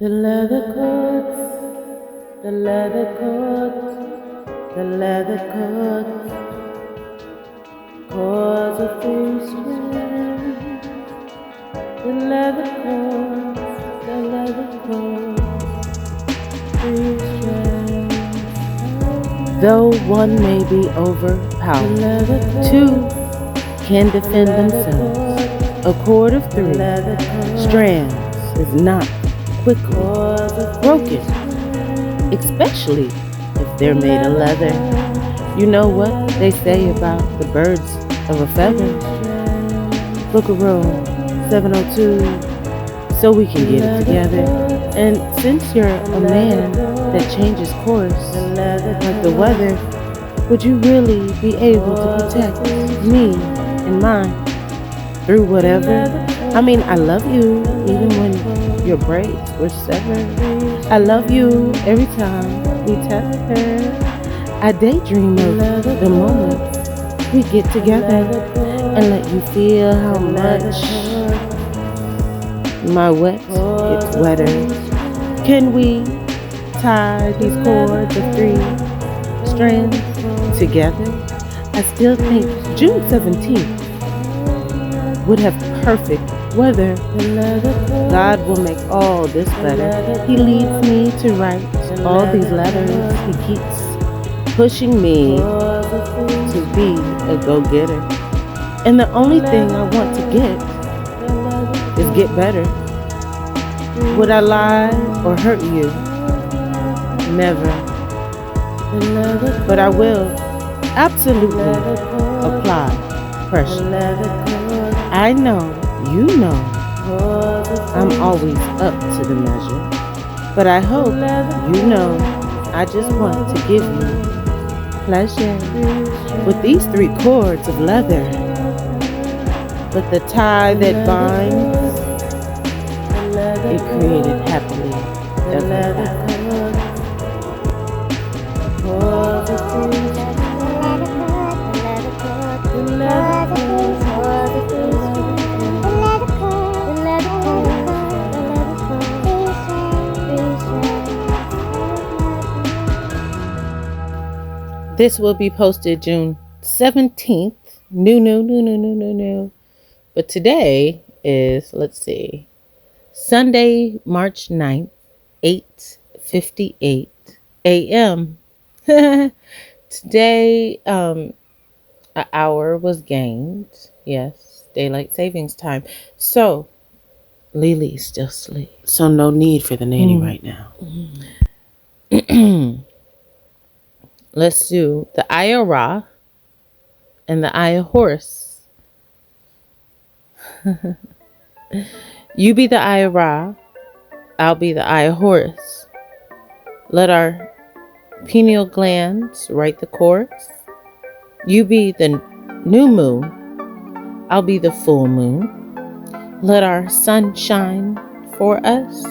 The leather coats, the leather coats, the leather coats, cords of three strands. The leather coats, the leather coats, three strands. Though one may be overpowered, two can defend themselves. A cord of three strands is not quickly broken, especially if they're made of leather. You know what they say about the birds of a feather? Book of Room 702, so we can get it together. And since you're a man that changes course like the weather, would you really be able to protect me and mine through whatever? I mean, I love you even when your braids were severed. I love you every time we tether. I daydream of the moment we get together and let you feel how much my wet gets wetter. Can we tie these cords of three strands together? I still think June 17th would have perfect weather. God will make all this better. He leads me to write all these letters. He keeps pushing me to be a go-getter. And the only thing I want to get is get better. Would I lie or hurt you? Never. But I will absolutely apply pressure. I know, you know, I'm always up to the measure. But I hope you know I just want to give you pleasure with these three cords of leather. But the tie that binds, it created happily ever after. This will be posted June 17th. New. But today is, let's see, Sunday, March 9th, 8:58 a.m. Today, an hour was gained. Yes, daylight savings time. So, Lily's still asleep. So no need for the nanny right now. Let's do the Eye of Ra and the Eye of Horus. You be the Eye of Ra, I'll be the Eye of Horus. Let our pineal glands write the chords. You be the new moon, I'll be the full moon. Let our sun shine for us.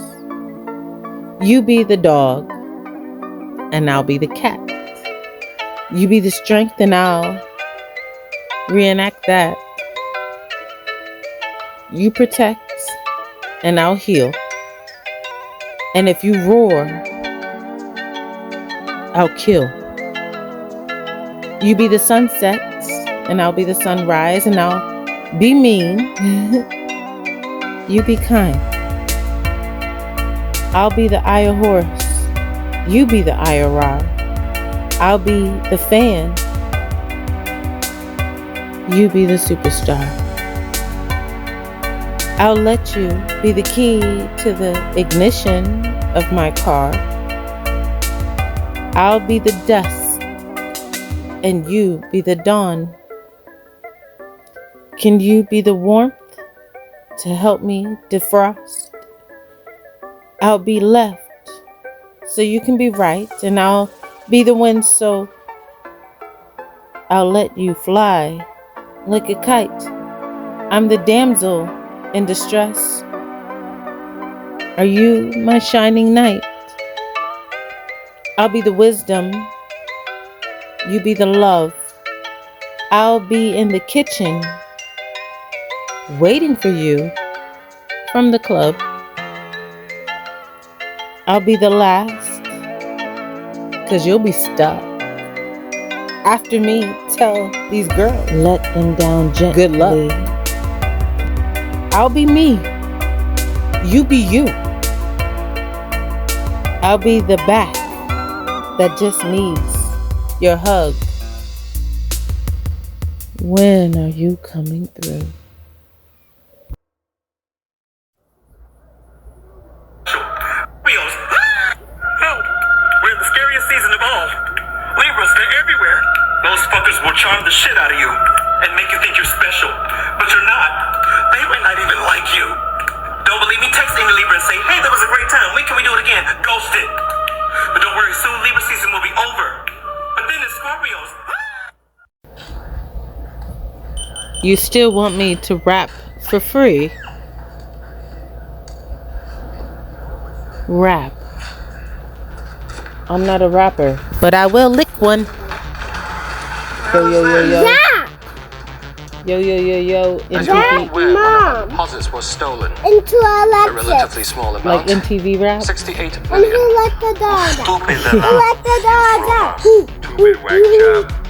You be the dog, and I'll be the cat. You be the strength, and I'll reenact that. You protect, and I'll heal. And if you roar, I'll kill. You be the sunset, and I'll be the sunrise, and I'll be mean. You be kind. I'll be the Eye of Horus. You be the Eye of Ra. I'll be the fan. You be the superstar. I'll let you be the key to the ignition of my car. I'll be the dusk, and you be the dawn. Can you be the warmth to help me defrost? I'll be left, so you can be right, and I'll be the wind, so I'll let you fly like a kite. I'm the damsel in distress. Are you my shining knight? I'll be the wisdom. You be the love. I'll be in the kitchen waiting for you from the club. I'll be the last, cause you'll be stuck. After me, tell these girls, let them down gently. Good luck. I'll be me. You be you. I'll be the back that just needs your hug. When are you coming through? We're in the scariest season of all. Libras, they're everywhere. Those fuckers will charm the shit out of you and make you think you're special. But you're not. They might not even like you. Don't believe me? Text any Libra and say, hey, that was a great time. When can we do it again? Ghost it. But don't worry, soon Libra season will be over. But then it's Scorpios. You still want me to rap for free? Rap. I'm not a rapper, but I will lick one. Yo, yo, yo, yo. Yeah! Yo, yo, yo, yo. As you are aware, one of our deposits was stolen. Into A relatively small amount. Like MTV rap? 68 And million. who let the dog out? Stupid Who let the dog out? Who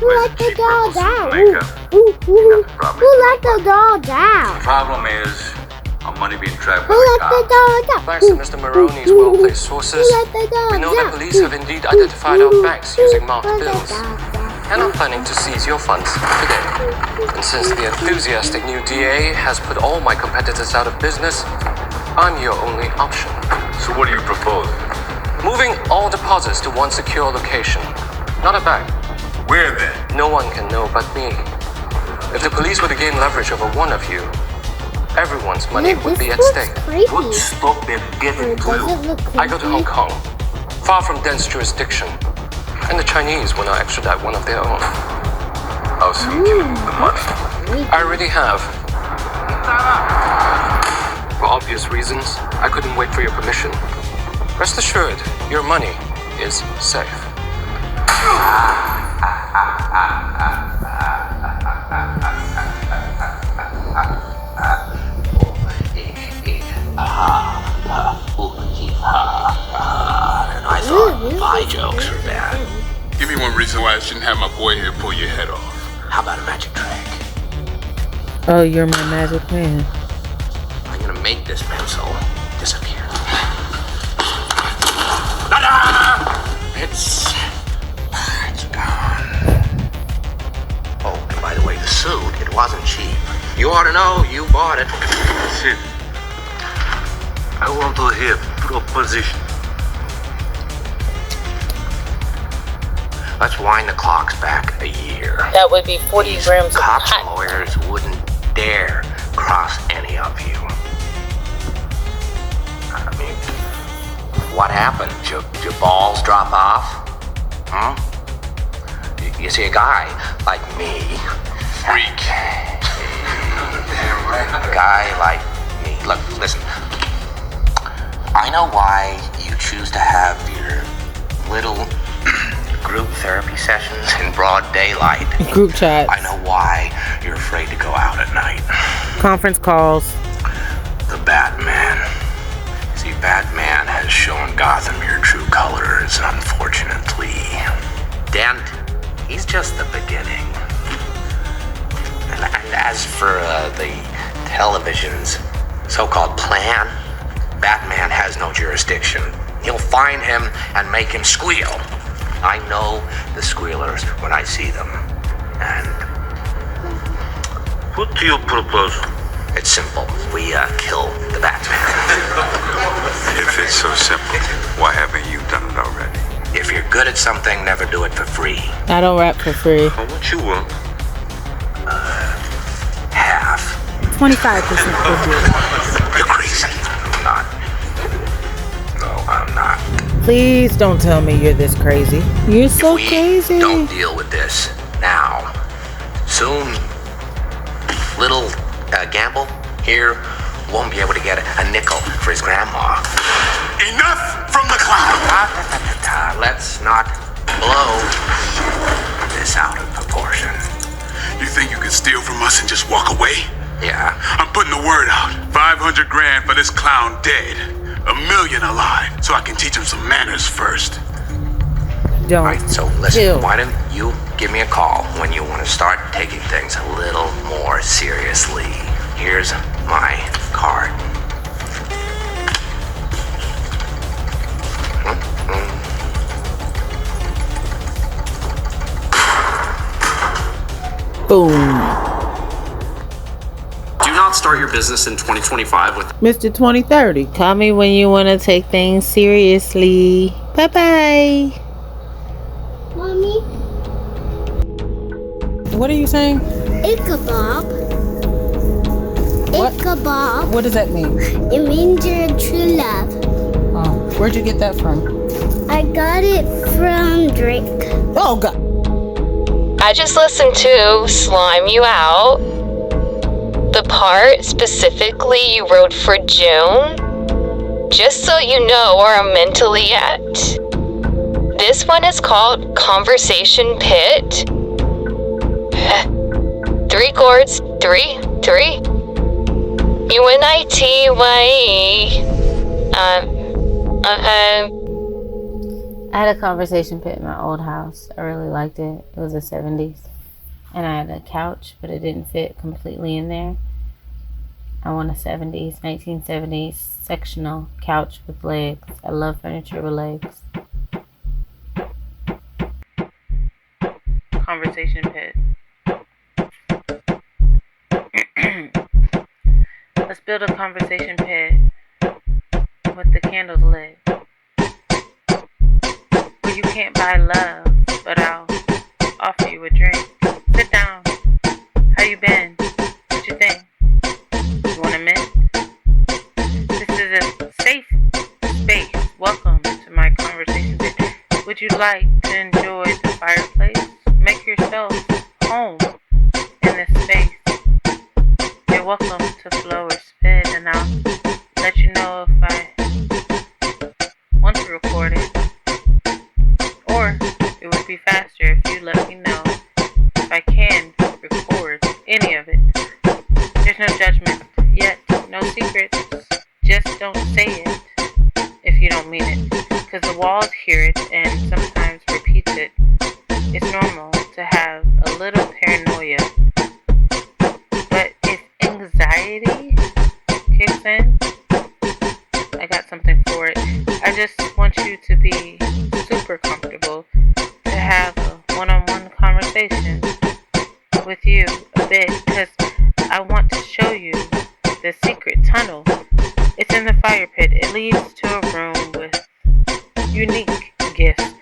let the dog out? Who let the dog out? Problem is, our money being tracked Who by the let the cops. dog out? Thanks to Mr. Maroney's well-placed sources, Who let the dog we know that out? police have indeed identified our banks using marked Who let the bills. dog out? And I'm planning to seize your funds today. And since the enthusiastic new DA has put all my competitors out of business, I'm your only option. So what do you propose? Moving all deposits to one secure location. Not a bank. Where then? No one can know but me. If the police were to gain leverage over one of you, everyone's money would be at stake. What stop them getting Does it look creepy? I go to Hong Kong, far from dense jurisdiction, and the Chinese will not extradite one of their own. I'll see you give the money. I already have. For obvious reasons, I couldn't wait for your permission. Rest assured, your money is safe. I thought my jokes were bad. Give me one reason why I shouldn't have my boy here pull your head off. How about a magic trick? Oh, you're my magic man. I'm gonna make this pencil disappear. Ta-da! It's gone. Oh, and by the way, the suit, it wasn't cheap. You ought to know, you bought it. Shit. I want to hear proposition. Let's wind the clocks back a year. That would be 40 grams of Cops and pot. lawyers wouldn't dare cross any of you. I mean, what happened? Did your balls drop off? Hmm? You see, a guy like me, Freak. a guy like me, look, listen. I know why you choose to have your little group therapy sessions in broad daylight. Group chats. I know why you're afraid to go out at night. Conference calls. The Batman. See, Batman has shown Gotham your true colors, unfortunately. Dent, he's just the beginning. And as for the television's so-called plan, Batman has no jurisdiction. You'll find him and make him squeal. I know the squealers when I see them. And What do you propose? it's simple. We kill the Batman. If it's so simple, why haven't you done it already? If you're good at something, never do it for free. I don't rap for free. How much you want? Half. 25% for you. You're crazy. I'm not. No, I'm not. Please don't tell me you're this crazy. You're so We crazy. don't deal with this now. Soon, little Gamble here won't be able to get a nickel for his grandma. Enough from the clown! Let's not blow this out of proportion. You think you can steal from us and just walk away? Yeah. I'm putting the word out. 500 grand for this clown dead. 1,000,000 alive, so I can teach them some manners first. Don't Alright, so listen, kill. why don't you give me a call when you want to start taking things a little more seriously? Here's my card. Boom. Do not start your business in 2025 with Mr. 2030. Call me when you want to take things seriously. Bye-bye. Mommy, What are you saying? Ichabod. What? Ichabod. What does that mean? It means you're a true love. Oh, where'd you get that from? I got it from Drake. Oh, God. I just listened to Slime You Out. The part specifically you wrote for June. Just so you know where I'm mentally at. This one is called Conversation Pit. 3 chords, 3, 3. UNITY. I had a conversation pit in my old house. I really liked it. It was the 70s. And I had a couch, but it didn't fit completely in there. I want a 1970s sectional couch with legs. I love furniture with legs. Conversation pit. Let's build a conversation pit with the candles lit. Where you can't buy love, but I'll offer you a drink. Sit down. How you been? What you think? You want a mint? This is a safe space. Welcome to my conversation pit. Would you like to enjoy the fireplace? Make yourself home in this space. You're welcome to flow or spit, and I'll let you know if I want to record it. Or it would be faster if you let me know if I can record any of it. There's no judgment yet, no secrets. Just don't say it if you don't mean it. Because the walls hear it and sometimes repeats it. It's normal to have a little paranoia. But if anxiety kicks in, I got something for it. I just want you to be super comfortable to have a one-on-one conversation with you a bit, because I want to show you the secret tunnel. It's in the fire pit. It leads to a room with unique gifts.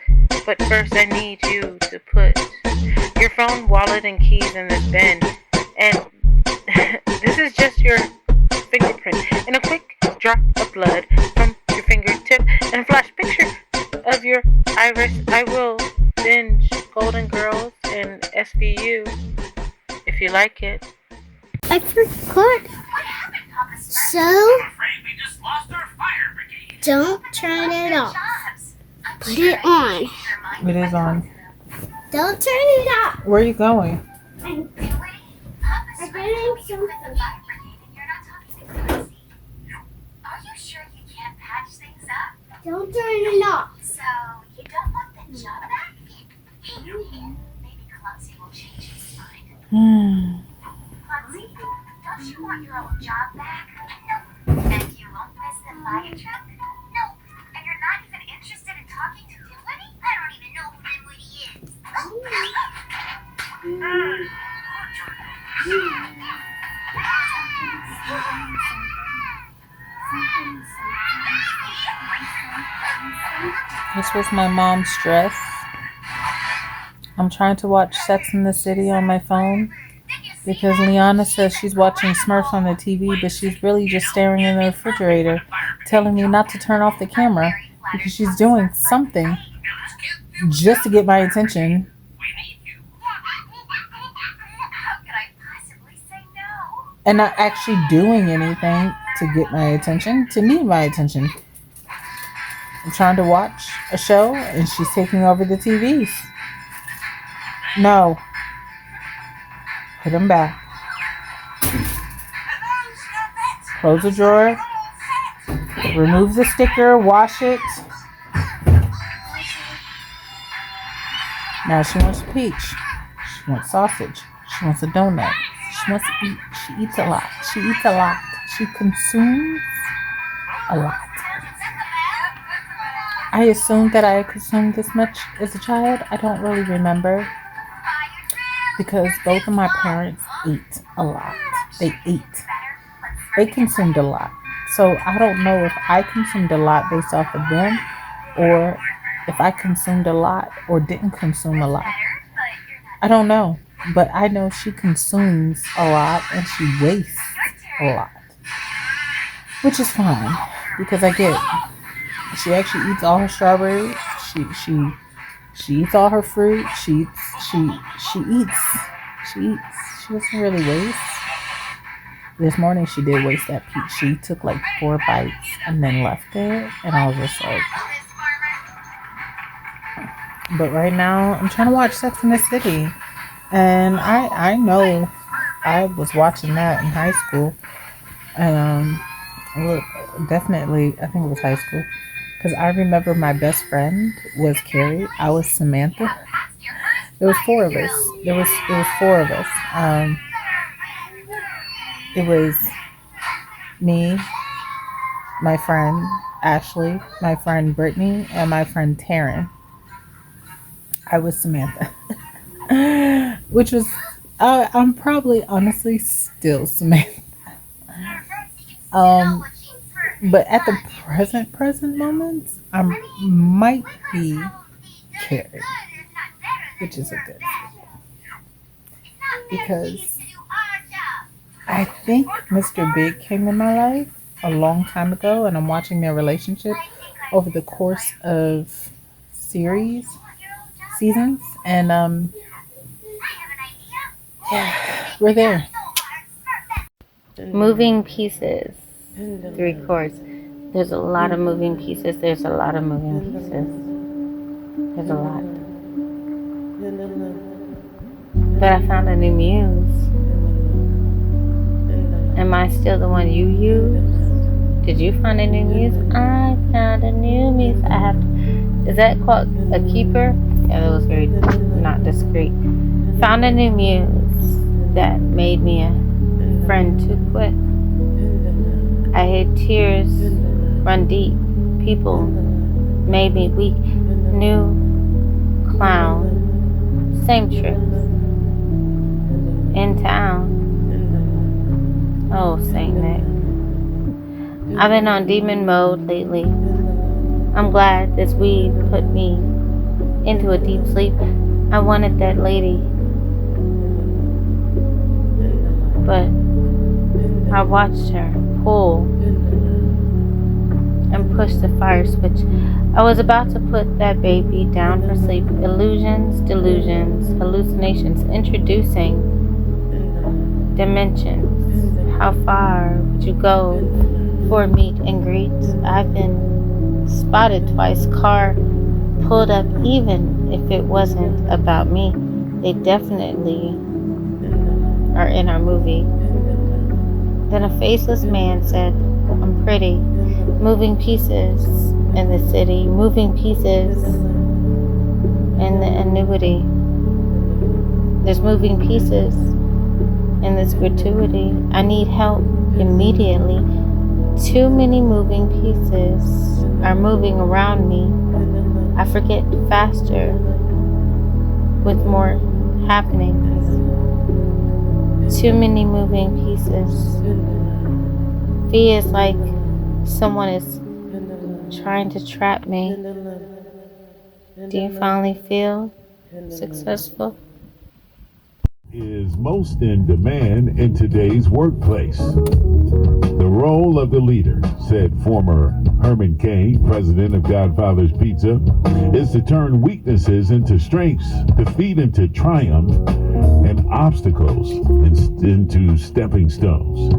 But first I need you to put your phone, wallet, and keys in this bin. And this is just your fingerprint and a quick drop of blood from your fingertip and a flash picture of your iris. I will binge Golden Girls and SVU if you like it. I forgot. So, don't turn it off. Put it on. It is on. Don't turn it off. Where are you going? I'm doing something. Are you sure you can't patch things up? Don't turn it off. So, you don't want the job back? Maybe Clumsy will change his mind. Clumsy, don't you want your old job back? No. And you won't miss the fire truck? No. And you're not even interested in talking to Dinwiddie? I don't even know who Dinwiddie is. This was my mom's dress. I'm trying to watch Sex in the City on my phone because Liana says she's watching Smurfs on the TV, but she's really just staring in the refrigerator, telling me not to turn off the camera because she's doing something just to get my attention. And not actually doing anything to get my attention, to need my attention. I'm trying to watch a show and she's taking over the TVs. No. Put them back. Close the drawer Remove the sticker, wash it. Now she wants peach. She wants sausage. She wants a donut. She wants to eat. She eats a lot. She eats a lot. She consumes a lot. I assumed that I consumed this much as a child. I don't really remember because both of my parents ate a lot. They ate. They consumed a lot. So I don't know if I consumed a lot based off of them or if I consumed a lot or didn't consume a lot. I don't know. But I know she consumes a lot and she wastes a lot. Which is fine because I get it. She actually eats all her strawberries. She eats all her fruit. She eats. She doesn't really waste. This morning she did waste that peach. She took like 4 bites and then left it, and I was just like. But right now I'm trying to watch Sex and the City, and I know I was watching that in high school, and well, definitely I think it was high school. Because I remember my best friend was Carrie. I was Samantha. There was 4 of us. It was 4 of us. It was me, my friend Ashley, my friend Brittany, and my friend Taryn. I was Samantha. Which was, I'm probably honestly still Samantha. But at the present moments, I might be Carrie, which is a good thing. Because I think Mr. Big came in my life a long time ago, and I'm watching their relationship over the course of seasons, and yeah, we're there. Moving pieces. 3 chords. There's a lot of moving pieces. There's a lot of moving pieces. There's a lot. But I found a new muse. Am I still the one you use? Did you find a new muse? I found a new muse. Is that called a keeper? Yeah, that was very not discreet. Found a new muse that made me a friend too quick. I had tears run deep. People made me weak. New clown. Same tricks. In town. Oh, Saint Nick. I've been on demon mode lately. I'm glad this weed put me into a deep sleep. I wanted that lady. But I watched her pull and push the fire switch. I was about to put that baby down for sleep. Illusions, delusions, hallucinations, introducing dimensions. How far would you go for a meet and greet? I've been spotted twice. Car pulled up even if it wasn't about me. They definitely are in our movie. Then a faceless man said, I'm pretty. Moving pieces in the city. Moving pieces in the annuity. There's moving pieces in this gratuity. I need help immediately. Too many moving pieces are moving around me. I forget faster with more happenings. Too many moving pieces. Feels like someone is trying to trap me. Do you finally feel successful? Is most in demand in today's workplace. The role of the leader, said former Herman Cain, president of Godfather's Pizza, is to turn weaknesses into strengths, defeat into triumph, and obstacles into stepping stones.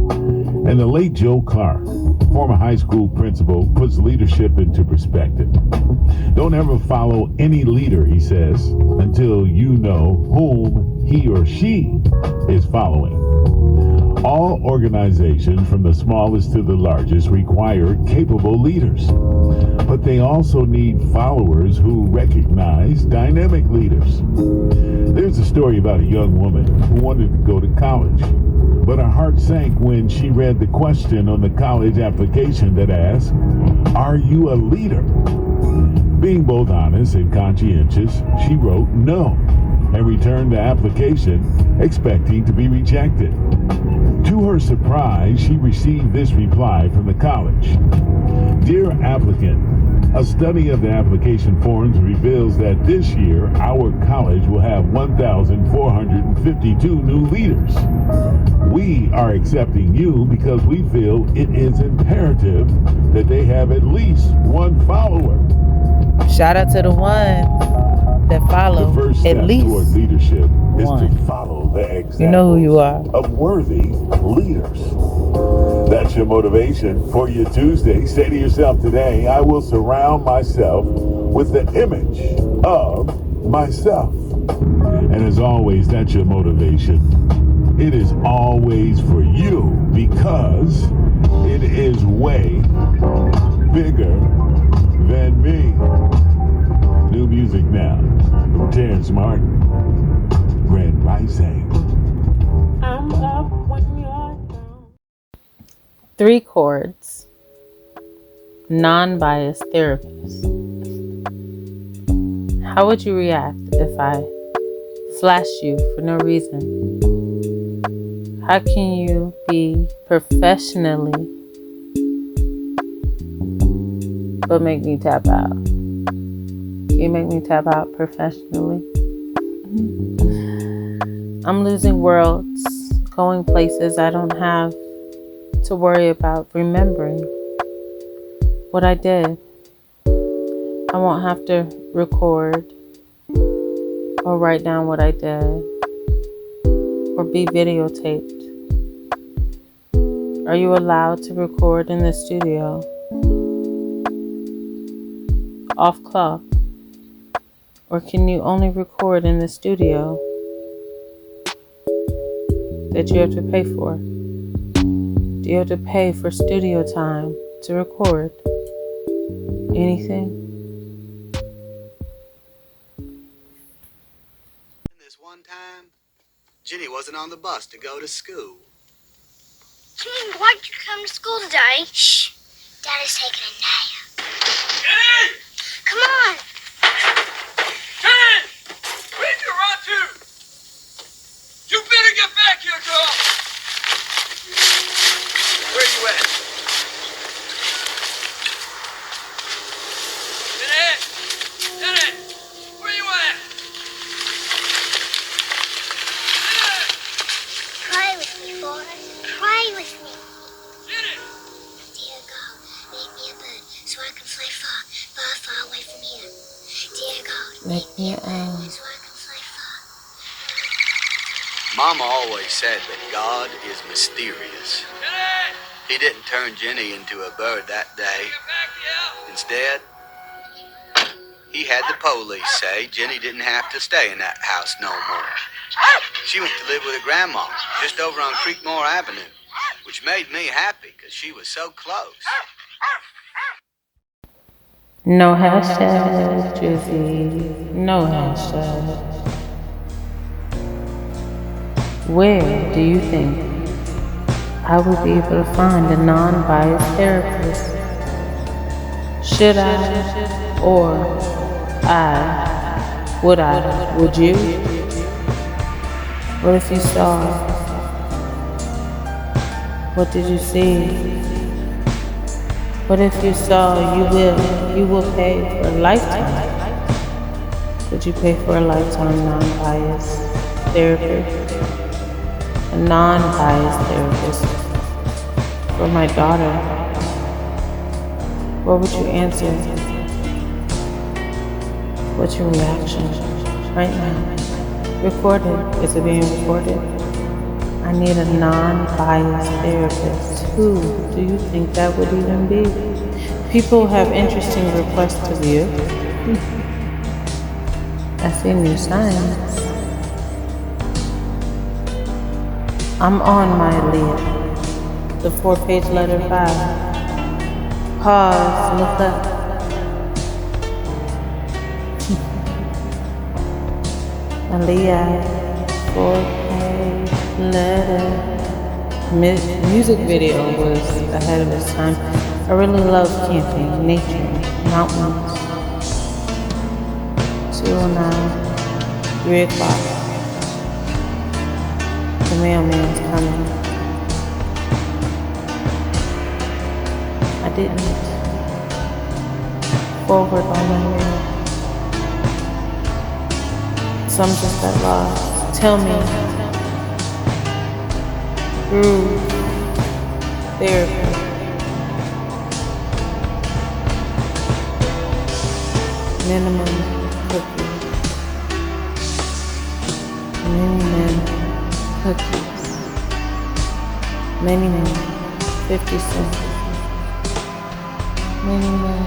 And the late Joe Clark, former high school principal, puts leadership into perspective. Don't ever follow any leader, he says, until you know whom he or she is following. All organizations, from the smallest to the largest, require capable leaders. But they also need followers who recognize dynamic leaders. There's a story about a young woman who wanted to go to college, but her heart sank when she read the question on the college application that asked, "Are you a leader?" Being both honest and conscientious, she wrote no and returned the application, expecting to be rejected. To her surprise, she received this reply from the college. "Dear applicant, a study of the application forms reveals that this year our college will have 1,452 new leaders. We are accepting you because we feel it is imperative that they have at least one follower." Shout out to the ones that follow The first step at least toward leadership is one. to follow the examples You know who you are. of worthy leaders. That's your motivation for your Tuesday. Say to yourself today, I will surround myself with the image of myself. And as always, that's your motivation. It is always for you because it is way bigger than me. New music now from Terrence Martin. Grand Rising. I'm up when you're down. 3 chords. Non-biased therapist. How would you react if I flashed you for no reason? How can you be professionally but make me tap out? Can you make me tap out professionally? I'm losing worlds, going places I don't have to worry about remembering what I did. I won't have to record or write down what I did or be videotaped. Are you allowed to record in the studio off clock? Or can you only record in the studio that you have to pay for? Do you have to pay for studio time to record anything? This one time, Jenny wasn't on the bus to go to school. Jenny, why'd you come to school today? Shh. Daddy's taking a nap. Jenny! Come on. Jenny! Where'd you run to? You better get back here, girl! Where you at? Jenny! Jenny! Where you at? Jenny! Pray with me, Forrest. Pray with me. Jenny! Dear God, make me a bird so I can fly far, far, far away from here. Dear God, Make me a bird so I can fly far. Mama always said that God is mysterious. Jenny! He didn't turn Jenny into a bird that day. Get back here! Instead, he had the police say Jenny didn't have to stay in that house no more. She went to live with her grandma just over on Creekmore Avenue, which made me happy because she was so close. No hashtag, Drizzy. No hashtag. Where do you think I will be able to find a non-biased therapist? Should I? Or I? Would I? Would you? What if you saw? What did you see? What if you saw? You will pay for a lifetime. Would you pay for a lifetime non-biased therapist? A non-biased therapist for my daughter? What would you answer? What's your reaction right now? Record it. Is it being recorded? I need a non-biased therapist. Who do you think that would even be? People have interesting requests of you. I see new signs. I'm on my lid. The 4-page letter 5. Pause, look up. Aliyah, 4-page letter. Music video was ahead of its time. I really love camping, nature, mountains. 2:09, 3 o'clock. The mailman's coming. I didn't forward on my mail. Some just got lost. Tell me. Groove. Therapy. Minimum cookie. Minimum cookies. Minimum 50 cents. Minimum.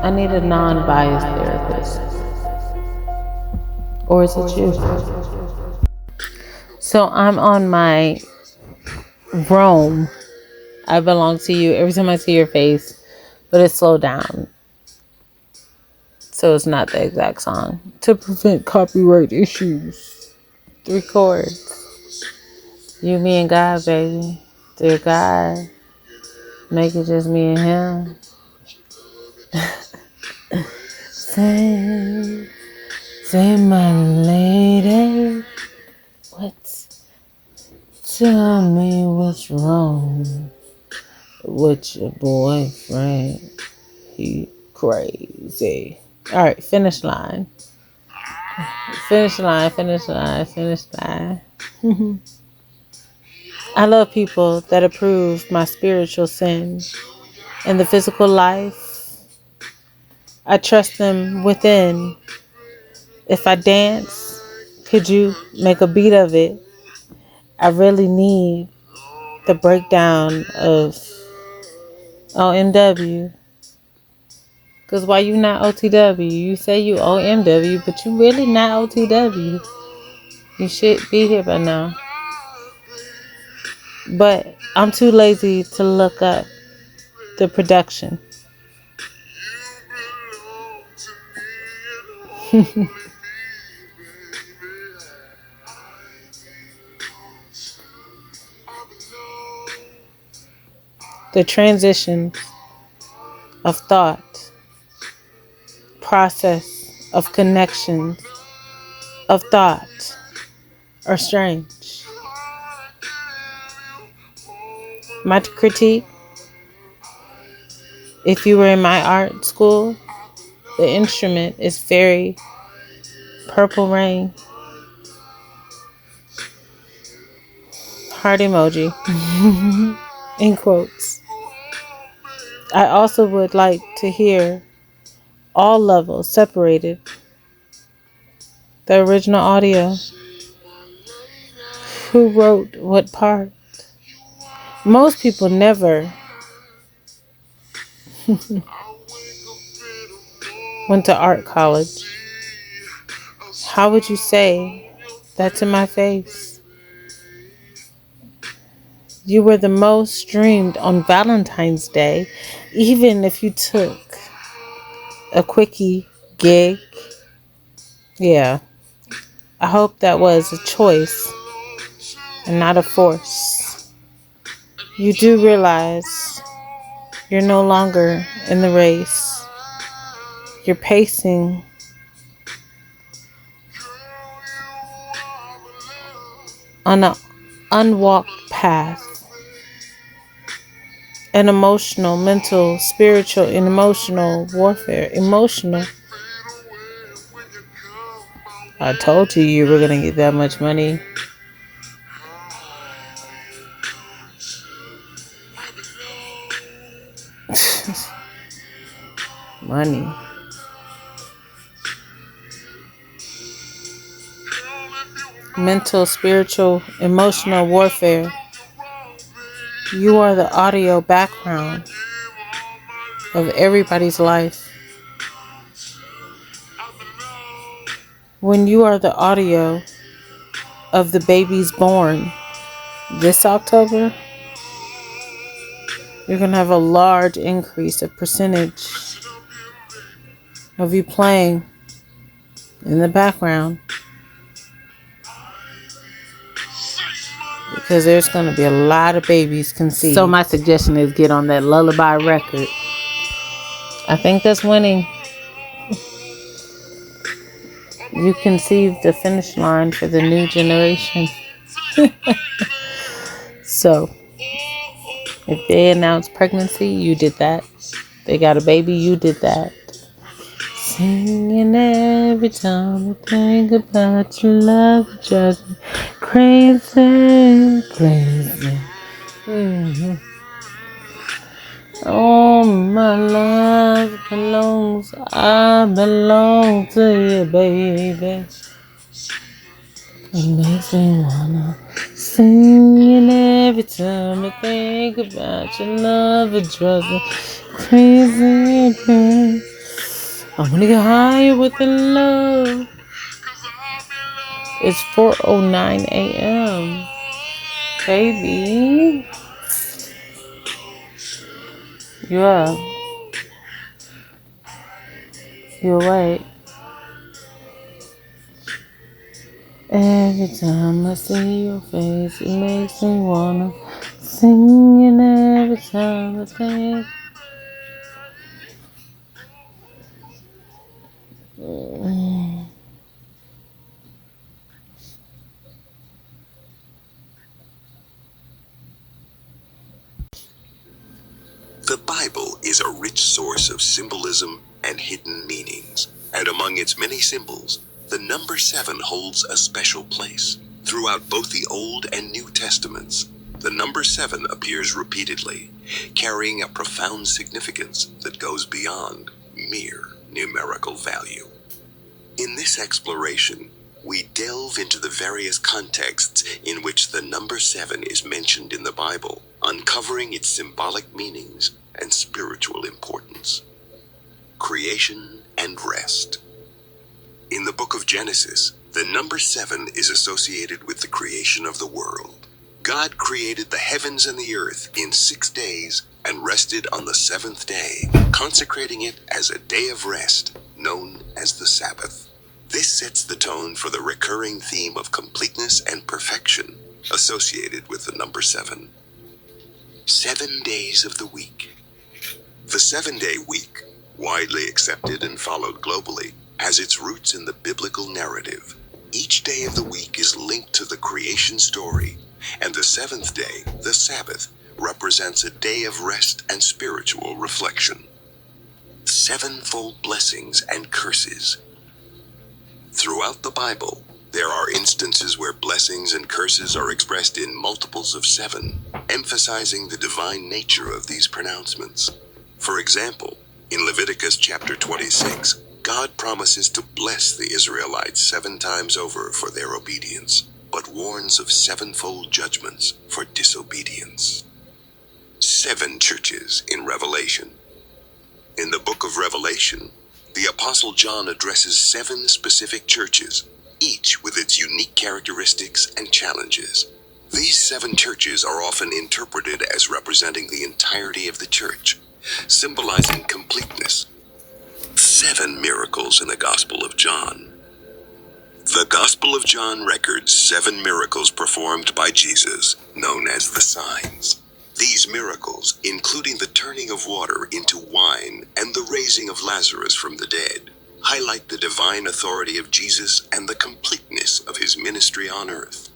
I need a non-biased therapist. Or is it you? So I'm on my roam. I belong to you every time I see your face, but it's slowed down. So it's not the exact song. To prevent copyright issues. 3 chords. You, me, and God, baby. Dear God. Make it just me and him. Say my lady. What? Tell me what's wrong with your boyfriend. He crazy. Alright, finish line. Finish line. I love people that approve my spiritual sin. In the physical life, I trust them within. If I dance, could you make a beat of it? I really need the breakdown of OMW. Because why you not OTW? You say you OMW, but you really not OTW. You should be here by now. But I'm too lazy to look up the production. The transition of thought, process of connections of thought are strange. My critique, if you were in my art school, the instrument is very Purple Rain. Heart emoji. In quotes. I also would like to hear all levels separated. The original audio. Who wrote what part? Most people never went to art college. How would you say that to my face? You were the most streamed on Valentine's Day, even if you took a quickie gig. Yeah. I hope that was a choice and not a force. You do realize you're no longer in the race. You're pacing on an unwalked path. An emotional, mental, spiritual, and emotional warfare. Emotional. I told you were going to get that much money. Money. Mental, spiritual, emotional warfare. You are the audio background of everybody's life. when you are the audio of the babies born this October, you're going to have a large increase of percentage of you playing in the background, because there's going to be a lot of babies conceived. So my suggestion is get on that lullaby record. I think that's winning. You conceived the finish line for the new generation. So if they announce pregnancy, you did that. They got a baby, you did that. Singing every time I think about your love, it drives me crazy, crazy. Oh, my love belongs, I belong to you, baby. It makes me wanna sing every time I think about your love, it drives me crazy, crazy. I wanna get higher with the love. It's 4:09 a.m. Baby, you up? You awake? Every time I see your face, it makes me wanna sing. And every time I think. The Bible is a rich source of symbolism and hidden meanings, and among its many symbols, the number 7 holds a special place. Throughout both the Old and New Testaments, the number 7 appears repeatedly, carrying a profound significance that goes beyond mere numerical value. In this exploration, we delve into the various contexts in which the number 7 is mentioned in the Bible, uncovering its symbolic meanings and spiritual importance. Creation and rest. In the book of Genesis, the number 7 is associated with the creation of the world. God created the heavens and the earth in 6 days and rested on the 7th day, consecrating it as a day of rest, known as the Sabbath. This sets the tone for the recurring theme of completeness and perfection associated with the number 7. 7 days of the week. The 7-day week, widely accepted and followed globally, has its roots in the biblical narrative. Each day of the week is linked to the creation story, and the 7th day, the Sabbath, represents a day of rest and spiritual reflection. 7-fold blessings and curses. Throughout the Bible, there are instances where blessings and curses are expressed in multiples of 7, emphasizing the divine nature of these pronouncements. For example, in Leviticus chapter 26, God promises to bless the Israelites 7 times over for their obedience, but warns of 7-fold judgments for disobedience. 7 churches in Revelation. In the book of Revelation, the Apostle John addresses 7 specific churches, each with its unique characteristics and challenges. These 7 churches are often interpreted as representing the entirety of the church, symbolizing completeness. 7 miracles in the Gospel of John. The Gospel of John records 7 miracles performed by Jesus, known as the signs. These miracles, including the turning of water into wine and the raising of Lazarus from the dead, highlight the divine authority of Jesus and the completeness of his ministry on earth.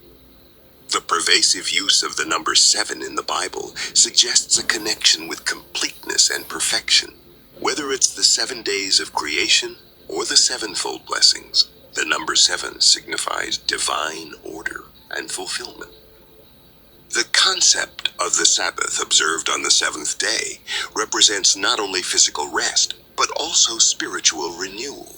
The pervasive use of the number 7 in the Bible suggests a connection with completeness and perfection. Whether it's the 7 days of creation or the 7-fold blessings, the number 7 signifies divine order and fulfillment. The concept of the Sabbath observed on the 7th day represents not only physical rest, but also spiritual renewal.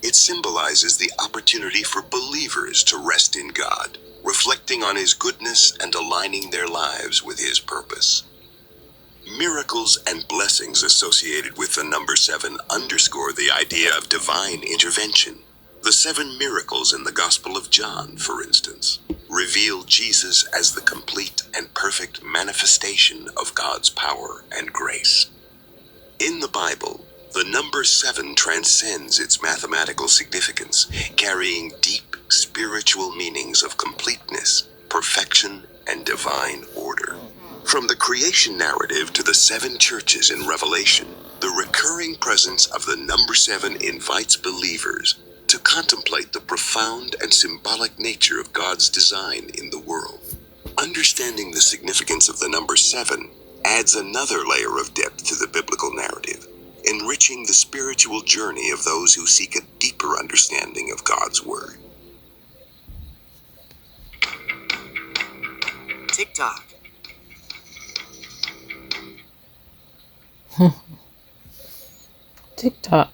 It symbolizes the opportunity for believers to rest in God, reflecting on his goodness and aligning their lives with his purpose. Miracles and blessings associated with the number 7 underscore the idea of divine intervention. The 7 miracles in the Gospel of John, for instance, reveal Jesus as the complete and perfect manifestation of God's power and grace. In the Bible, the number 7 transcends its mathematical significance, carrying deep spiritual meanings of completeness, perfection, and divine order. From the creation narrative to the 7 churches in Revelation, the recurring presence of the number 7 invites believers to contemplate the profound and symbolic nature of God's design in the world. Understanding the significance of the number 7 adds another layer of depth to the biblical narrative, enriching the spiritual journey of those who seek a deeper understanding of God's Word. TikTok. TikTok.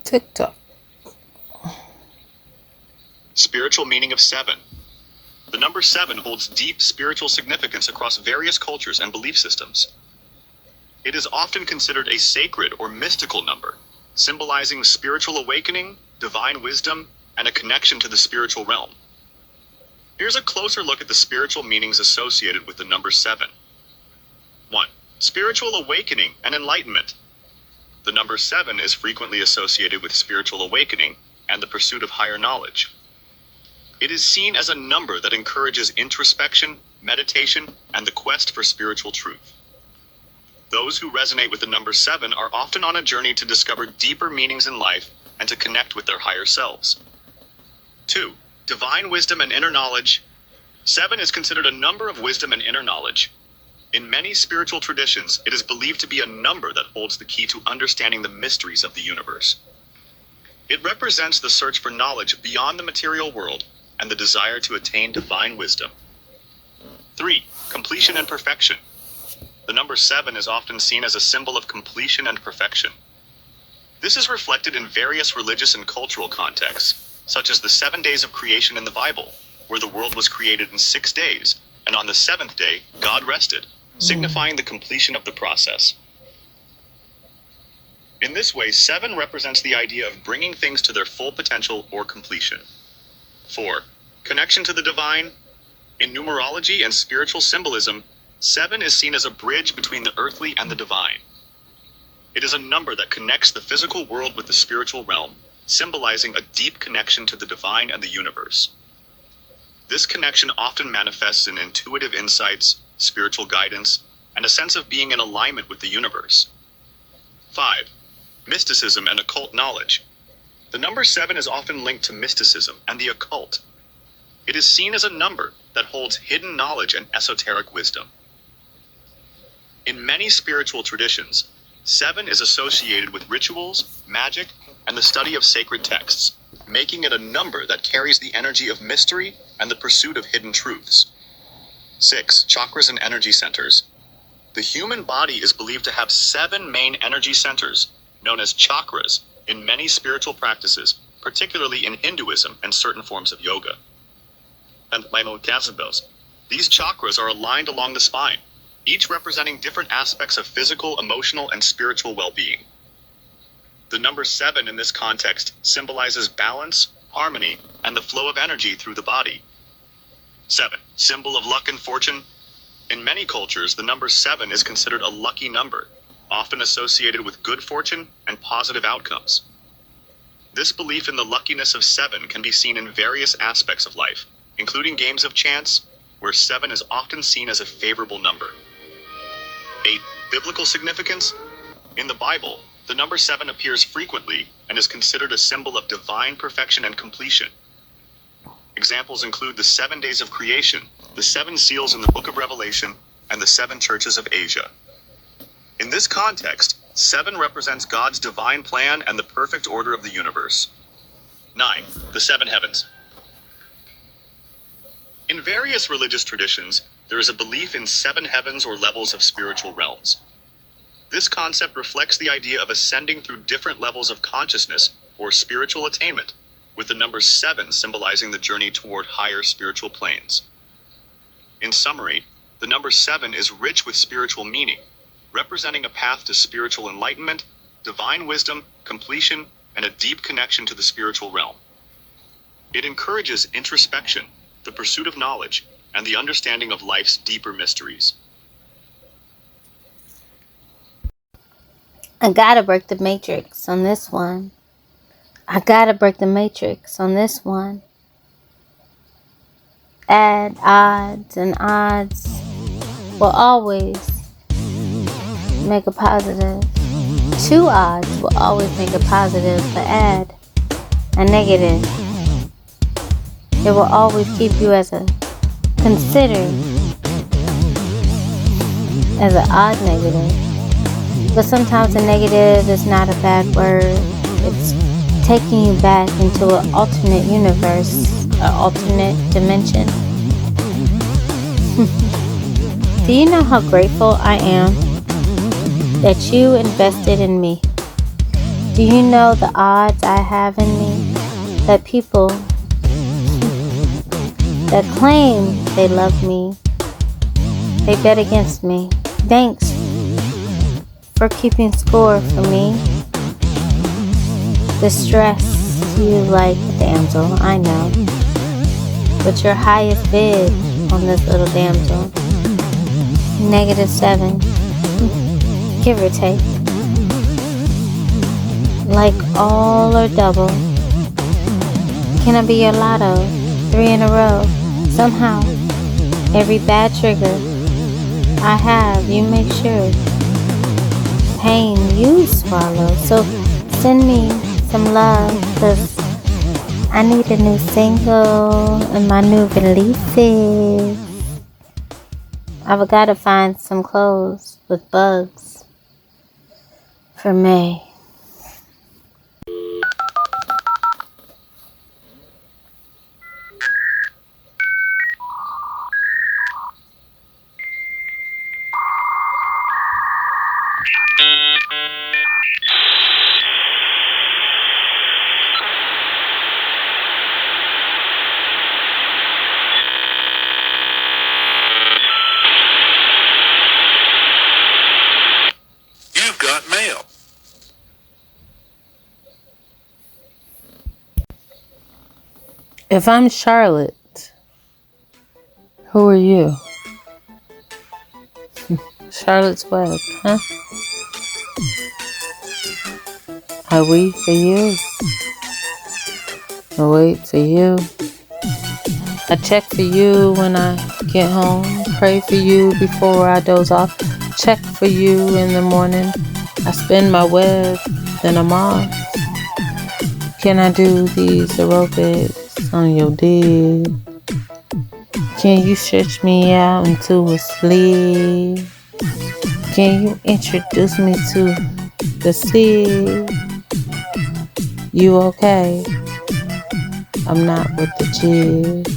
TikTok. Spiritual meaning of 7. The number 7 holds deep spiritual significance across various cultures and belief systems. It is often considered a sacred or mystical number, symbolizing spiritual awakening, divine wisdom, and a connection to the spiritual realm. Here's a closer look at the spiritual meanings associated with the number 7. 1. Spiritual awakening and enlightenment. The number 7 is frequently associated with spiritual awakening and the pursuit of higher knowledge. It is seen as a number that encourages introspection, meditation, and the quest for spiritual truth. Those who resonate with the number 7 are often on a journey to discover deeper meanings in life and to connect with their higher selves. 2. Divine wisdom and inner knowledge. 7 is considered a number of wisdom and inner knowledge. In many spiritual traditions, it is believed to be a number that holds the key to understanding the mysteries of the universe. It represents the search for knowledge beyond the material world and the desire to attain divine wisdom. 3. Completion and perfection. The number 7 is often seen as a symbol of completion and perfection. This is reflected in various religious and cultural contexts, such as the 7 days of creation in the Bible, where the world was created in 6 days, and on the 7th day, God rested, signifying the completion of the process. In this way, 7 represents the idea of bringing things to their full potential or completion. 4. Connection to the divine. In numerology and spiritual symbolism, 7 is seen as a bridge between the earthly and the divine. It is a number that connects the physical world with the spiritual realm, symbolizing a deep connection to the divine and the universe. This connection often manifests in intuitive insights, spiritual guidance, and a sense of being in alignment with the universe. 5. Mysticism and occult knowledge. The number 7 is often linked to mysticism and the occult. It is seen as a number that holds hidden knowledge and esoteric wisdom. In many spiritual traditions, 7 is associated with rituals, magic, and the study of sacred texts, making it a number that carries the energy of mystery and the pursuit of hidden truths. 6. Chakras and energy centers. The human body is believed to have 7 main energy centers, known as chakras, in many spiritual practices, particularly in Hinduism and certain forms of yoga. And these chakras are aligned along the spine, each representing different aspects of physical, emotional, and spiritual well-being. The number 7 in this context symbolizes balance, harmony, and the flow of energy through the body. 7. Symbol of luck and fortune. In many cultures, the number 7 is considered a lucky number, often associated with good fortune and positive outcomes. This belief in the luckiness of 7 can be seen in various aspects of life, including games of chance, where 7 is often seen as a favorable number. 8. Biblical significance. In the Bible, the number 7 appears frequently and is considered a symbol of divine perfection and completion. Examples include the 7 days of creation, the 7 seals in the book of Revelation, and the 7 churches of Asia. In this context, 7 represents God's divine plan and the perfect order of the universe. 9. The 7 heavens. In various religious traditions, there is a belief in 7 heavens or levels of spiritual realms. This concept reflects the idea of ascending through different levels of consciousness or spiritual attainment, with the number 7 symbolizing the journey toward higher spiritual planes. In summary, the number 7 is rich with spiritual meaning, representing a path to spiritual enlightenment, divine wisdom, completion, and a deep connection to the spiritual realm. It encourages introspection, the pursuit of knowledge, and the understanding of life's deeper mysteries. I gotta break the matrix on this one. I gotta break the matrix on this one. Add odds, and odds will always make a positive. Two odds will always make a positive, but add a negative. It will always keep you as a considered as an odd negative. But sometimes a negative is not a bad word. It's taking you back into an alternate universe, an alternate dimension. Do you know how grateful I am that you invested in me? Do you know the odds I have in me that people that claim they love me, they bet against me? Thanks for keeping score for me. The stress you like, damsel, I know. But your highest bid on this little damsel, -7, give or take. Like all or double. Can I be your lotto? 3 in a row. Somehow, every bad trigger I have, you make sure. Pain you swallow. So send me some love, 'cause I need a new single and my new releases. I've got to find some clothes with bugs for May. You've got mail. If I'm Charlotte, who are you? Charlotte's Web, huh? I wait for you. I wait for you. I check for you when I get home. Pray for you before I doze off. Check for you in the morning. I spin my web, then I'm off. Can I do these aerobics on your dick? Can you stretch me out into a sleep? Can you introduce me to the sea? You okay? I'm not with the jigs.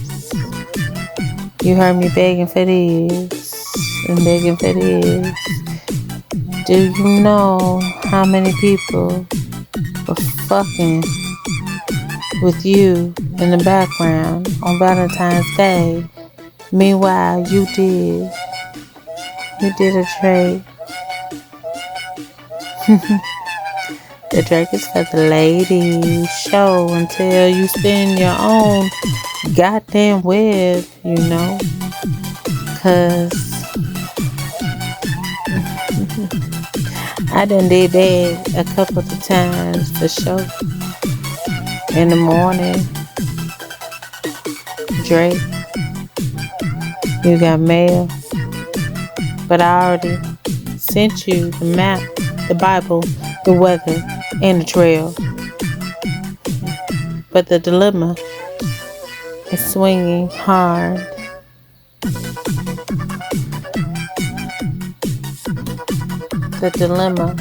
You heard me begging for this and begging for this. Do you know how many people were fucking with you in the background on Valentine's Day? Meanwhile, you did a Drake. The Drake is for the ladies. Show until you spin your own goddamn web, you know. 'Cause I done did that a couple of times for sure. In the morning, Drake, you got mail. But I already sent you the map, the Bible, the weather, and the trail. But the dilemma is swinging hard. The dilemma.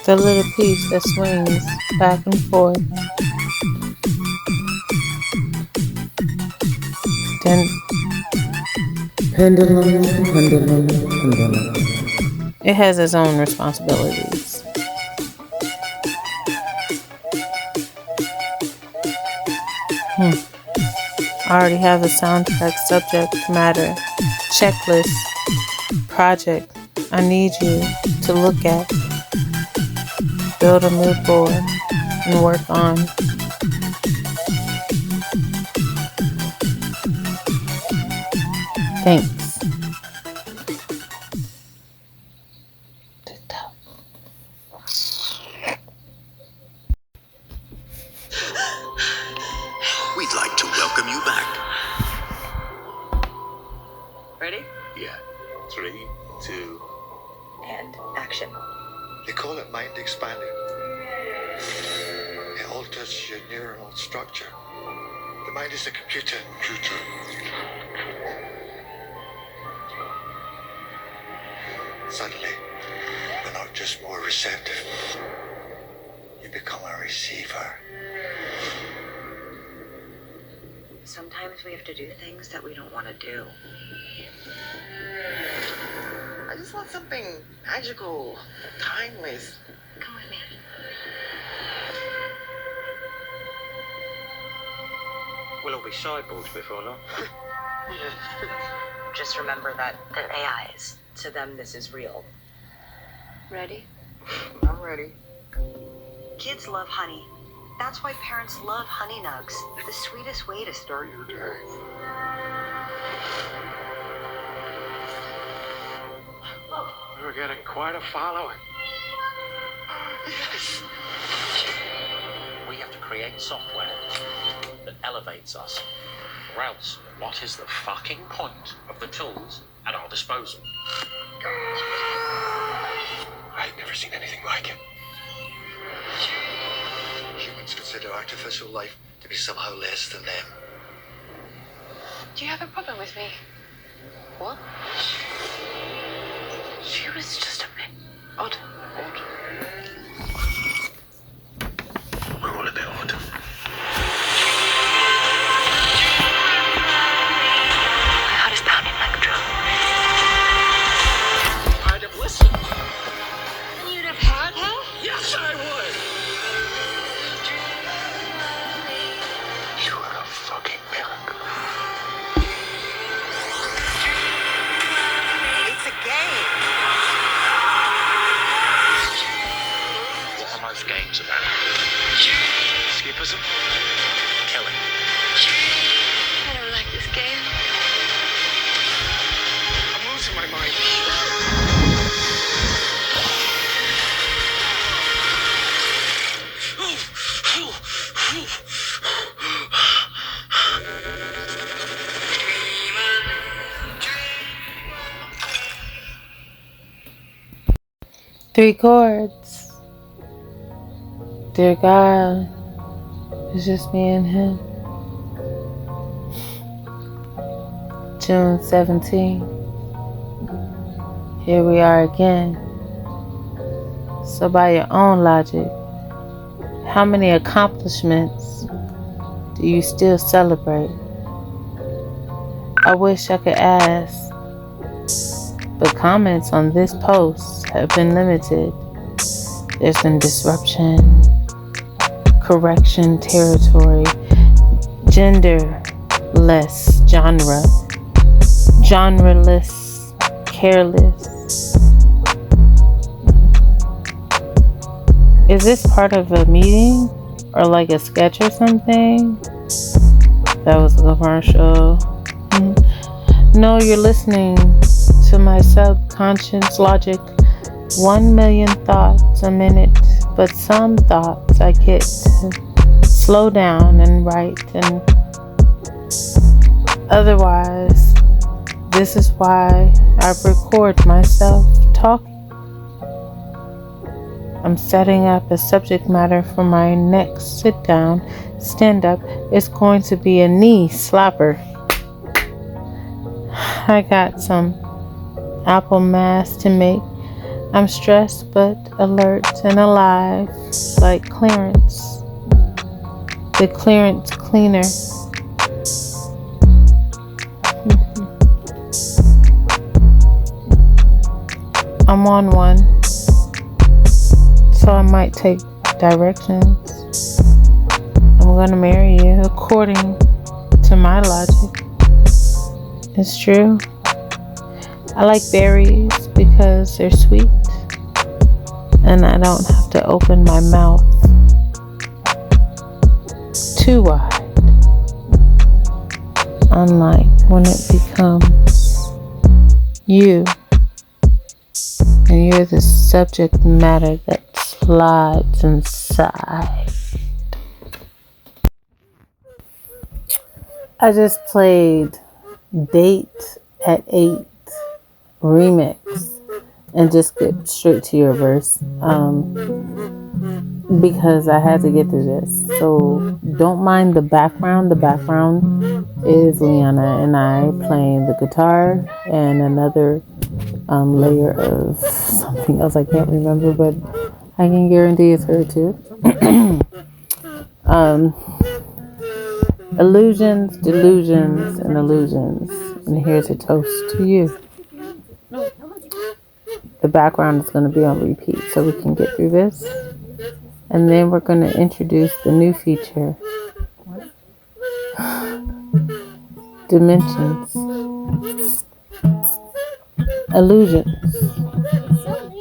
The little piece that swings back and forth. Then pendulum. It has its own responsibilities. I already have a soundtrack subject matter checklist, project I need you to look at, build a mood board, and work on. Thanks. We'd like to welcome you back. Ready? Yeah. 3, 2. And action. They call it mind expanding. It alters your neural structure. The mind is a computer. Suddenly, you're not just more receptive. You become a receiver. Sometimes we have to do things that we don't want to do. I just want something magical, timeless. Come with me. We'll all be cyborgs before long. Just remember that they're AIs. To them, this is real. Ready? I'm ready. Kids love honey. That's why parents love Honey Nugs. The sweetest way to start your day. We're getting quite a following. Yes. We have to create software that elevates us. Or else, what is the fucking point of the tools at our disposal? I've never seen anything like it. Humans consider artificial life to be somehow less than them. Do you have a problem with me? What? She was just a bit odd. We're all a bit odd. My heart is pounding like a drum. I'd have listened. You'd have had her? Yes, I would. You are a fucking miracle. It's a game. What are most games about? Skipperism? Killing. I don't like this game. I'm losing my mind. Three chords. Dear God, it's just me and him. June 17th. Here we are again. So by your own logic, how many accomplishments do you still celebrate? I wish I could ask, but comments on this post have been limited. There's been disruption, correction territory, genderless genre, genreless, careless. Is this part of a meeting or like a sketch or something? That was a commercial. No, you're listening to my subconscious logic. 1 million thoughts a minute, but some thoughts I get to slow down and write, and otherwise, this is why I record myself talking. I'm setting up a subject matter for my next sit down stand up. It's going to be a knee slapper. I got some apple mask to make. I'm stressed but alert and alive, like Clarence, the clearance cleaner. I'm on one, so I might take directions. I'm gonna marry you according to my logic. It's true. I like berries because they're sweet and I don't have to open my mouth too wide. Unlike when it becomes you and you're the subject matter that slides inside. I just played Date at 8 remix and just get straight to your verse because I had to get through this. So don't mind the background. The background is Liana and I playing the guitar and another layer of something else I can't remember, but I can guarantee it's her too. Illusions, delusions, and illusions. And here's a toast to you. The background is going to be on repeat so we can get through this. And then we're going to introduce the new feature. Dimensions. Illusions.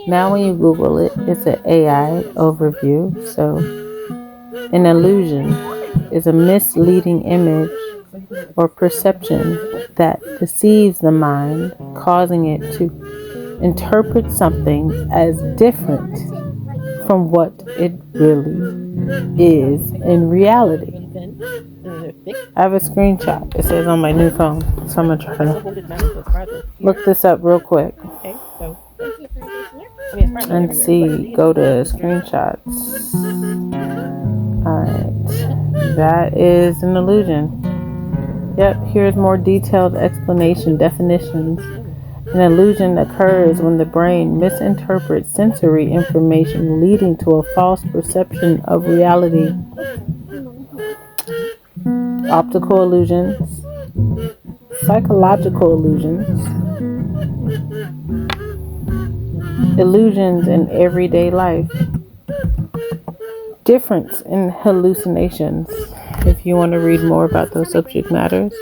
Now when you Google it, it's an AI overview. So an illusion is a misleading image or perception that deceives the mind, causing it to interpret something as different from what it really is in reality. I have a screenshot. It says on my new phone, so I'm going to try to look this up real quick and see. Go to screenshots. Alright, that is an illusion. Yep, here's more detailed explanation, definitions. An illusion occurs when the brain misinterprets sensory information, leading to a false perception of reality. Optical illusions, psychological illusions, illusions in everyday life, difference in hallucinations. If you want to read more about those subject matters,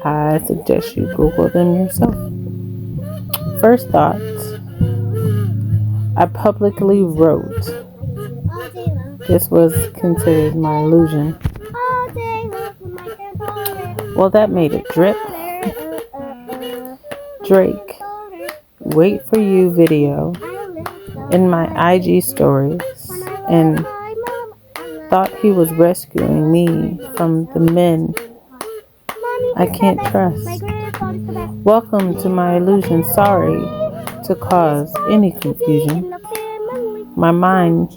I suggest you Google them yourself. First thoughts. I publicly wrote. This was considered my illusion. Well, that made it drip. Drake, wait for you video in my IG stories and thought he was rescuing me from the men I can't trust. Welcome to my illusion. Sorry to cause any confusion. My mind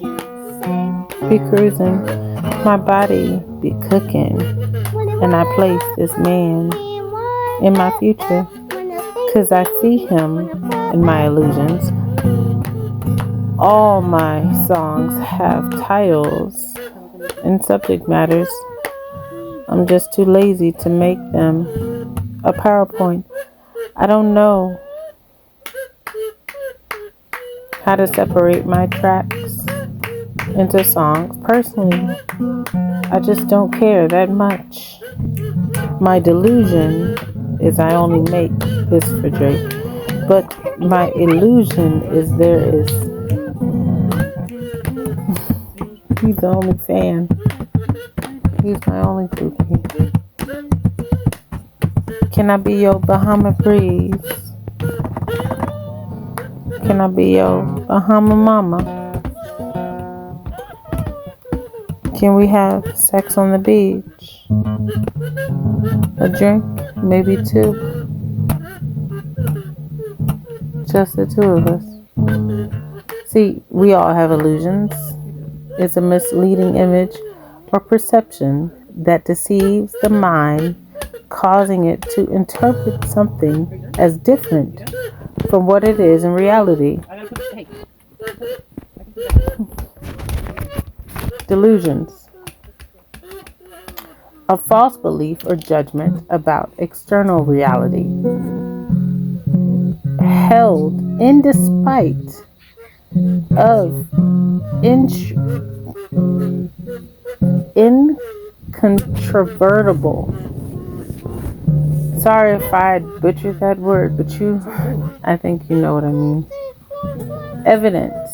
be cruising, my body be cooking, and I place this man in my future, 'cause I see him in my illusions. All my songs have titles and subject matters. I'm just too lazy to make them a PowerPoint. I don't know how to separate my tracks into songs. Personally, I just don't care that much. My delusion is I only make this for Drake, but my illusion is there is he's the only fan. He's my only groupie. Can I be your Bahama breeze? Can I be your Bahama mama? Can we have sex on the beach? A drink? Maybe two? Just the two of us. See, we all have illusions. It's a misleading image or perception that deceives the mind, causing it to interpret something as different from what it is in reality. Delusions. A false belief or judgment about external reality, held in despite of incontrovertible Sorry if I butchered that word, but I think you know what I mean. Evidence.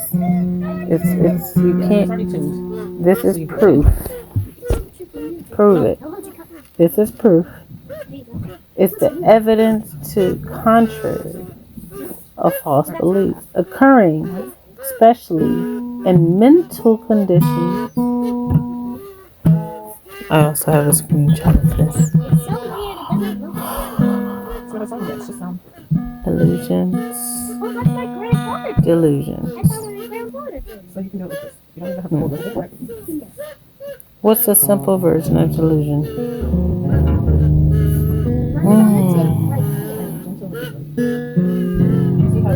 You can't, this is proof. Prove it. This is proof. It's the evidence to contrary of false beliefs occurring, especially in mental conditions. I also have a screenshot of this. Illusions. Delusions. What's a simple version of delusion?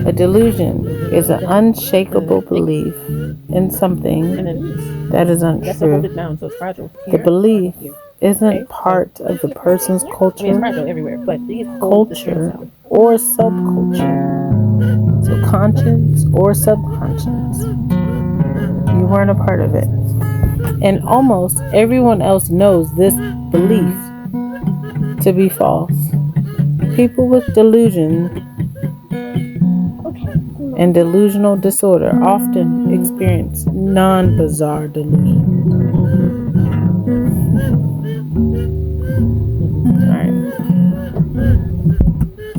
A delusion is an unshakable belief in something that is untrue. The belief isn't part of the person's culture or subculture. So conscious or subconscious. You weren't a part of it. And almost everyone else knows this belief to be false. People with delusion and delusional disorder often experience non-bizarre delusion. Alright.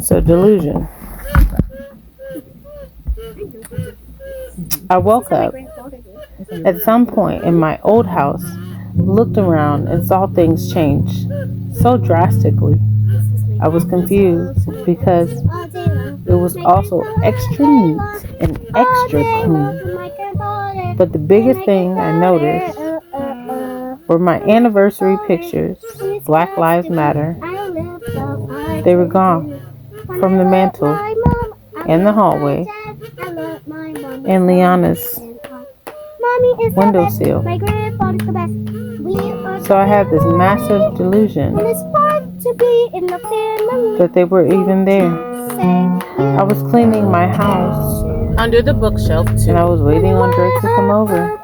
So delusion. I woke up at some point in my old house, looked around and saw things change so drastically. I was confused because it was also extra neat and extra clean. But the biggest thing I noticed were my anniversary pictures, Black Lives Matter. They were gone from the mantle in the hallway and Liana's windowsill. So I had this massive delusion that they were even there. I was cleaning my house Under the bookshelf, too. and I was waiting on Drake to come over.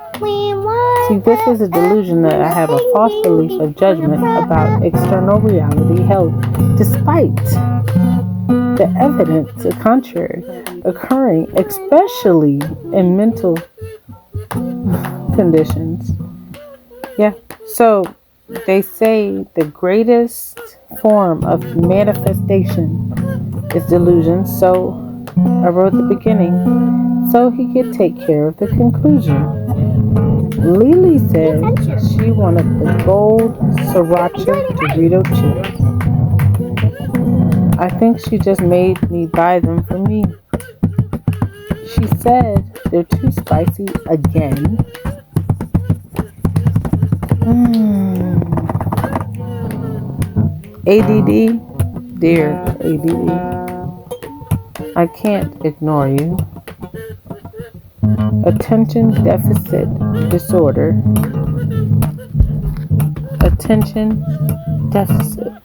See, this is a delusion that I have a false belief of judgment about external reality held, despite the evidence to contrary occurring, especially in mental conditions. Yeah, so they say the greatest form of manifestation is delusion, so I wrote the beginning so he could take care of the conclusion. Lily said she wanted the gold sriracha Dorito chips. I think she just made me buy them for me. She said they're too spicy again. ADD, dear ADD, I can't ignore you. Attention deficit disorder. Attention deficit.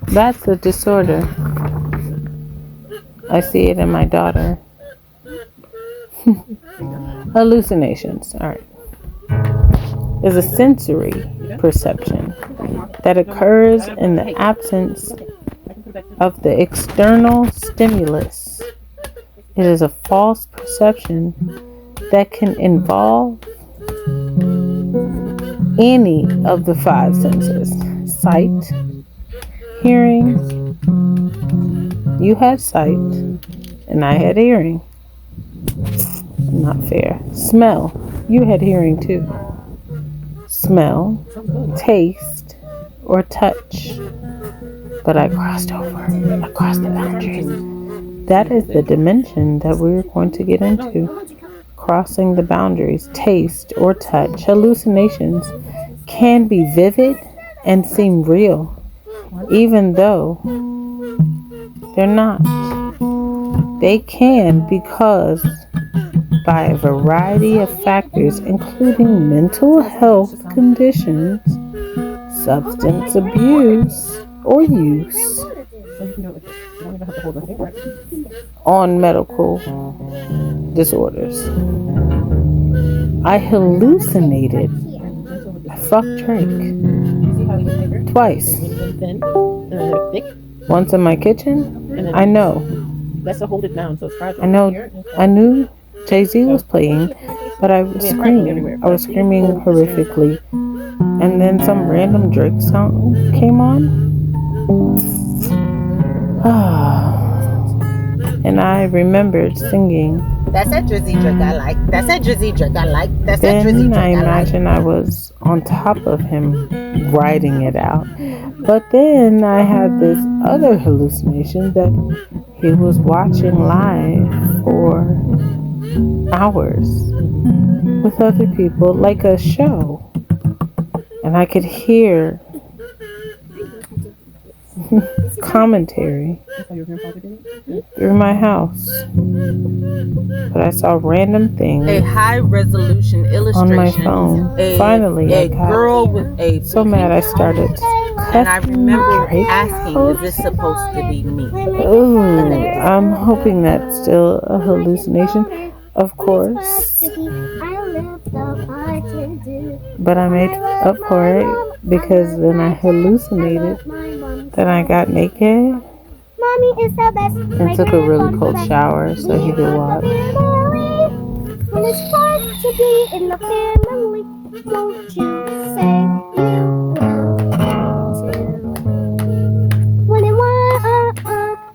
That's a disorder. I see it in my daughter. Hallucinations, alright, is a sensory perception that occurs in the absence of the external stimulus. It is a false perception that can involve any of the five senses: sight, hearing. You had sight, and I had hearing. Not fair. Smell. You had hearing too. Smell, taste, or touch. But I crossed over. I crossed the boundaries. That is the dimension that we're going to get into. Crossing the boundaries. Taste or touch. Hallucinations can be vivid and seem real, even though they're not. They can because by a variety of factors, including mental health conditions, substance abuse or use, on medical disorders. I hallucinated. I fucked Drake twice. And then they're thick. Once in my kitchen? And then I know. That's to hold it down, so it's fragile. I know. I knew Jay-Z was playing, but I was screaming. I was screaming horrifically. And then some random Drake song came on. And I remembered singing. That's that Drizzy Drake I like. That's that Drizzy Drake I like. That's that Drizzy Drake I imagine I was on top of him writing it out. But then I had this other hallucination that he was watching live for hours with other people, like a show. And I could hear commentary through my house. But I saw random things. A high resolution illustration on my phone. Finally, a girl with a so mad I started cussing. And I remember asking, is this supposed to be me? Ooh, I'm hoping that's still a hallucination, of course. But I made up for it because then I hallucinated that I got naked and took a really cold shower so he could watch. When it's fun to be in the family, won't you say you will too? When it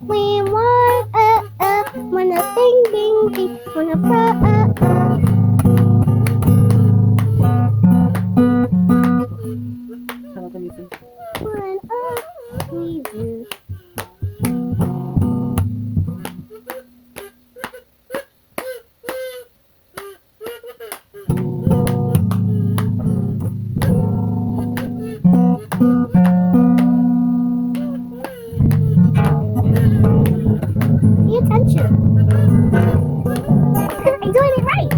we want when a bing bing bing, when a when we do. Pay attention. I'm doing it right.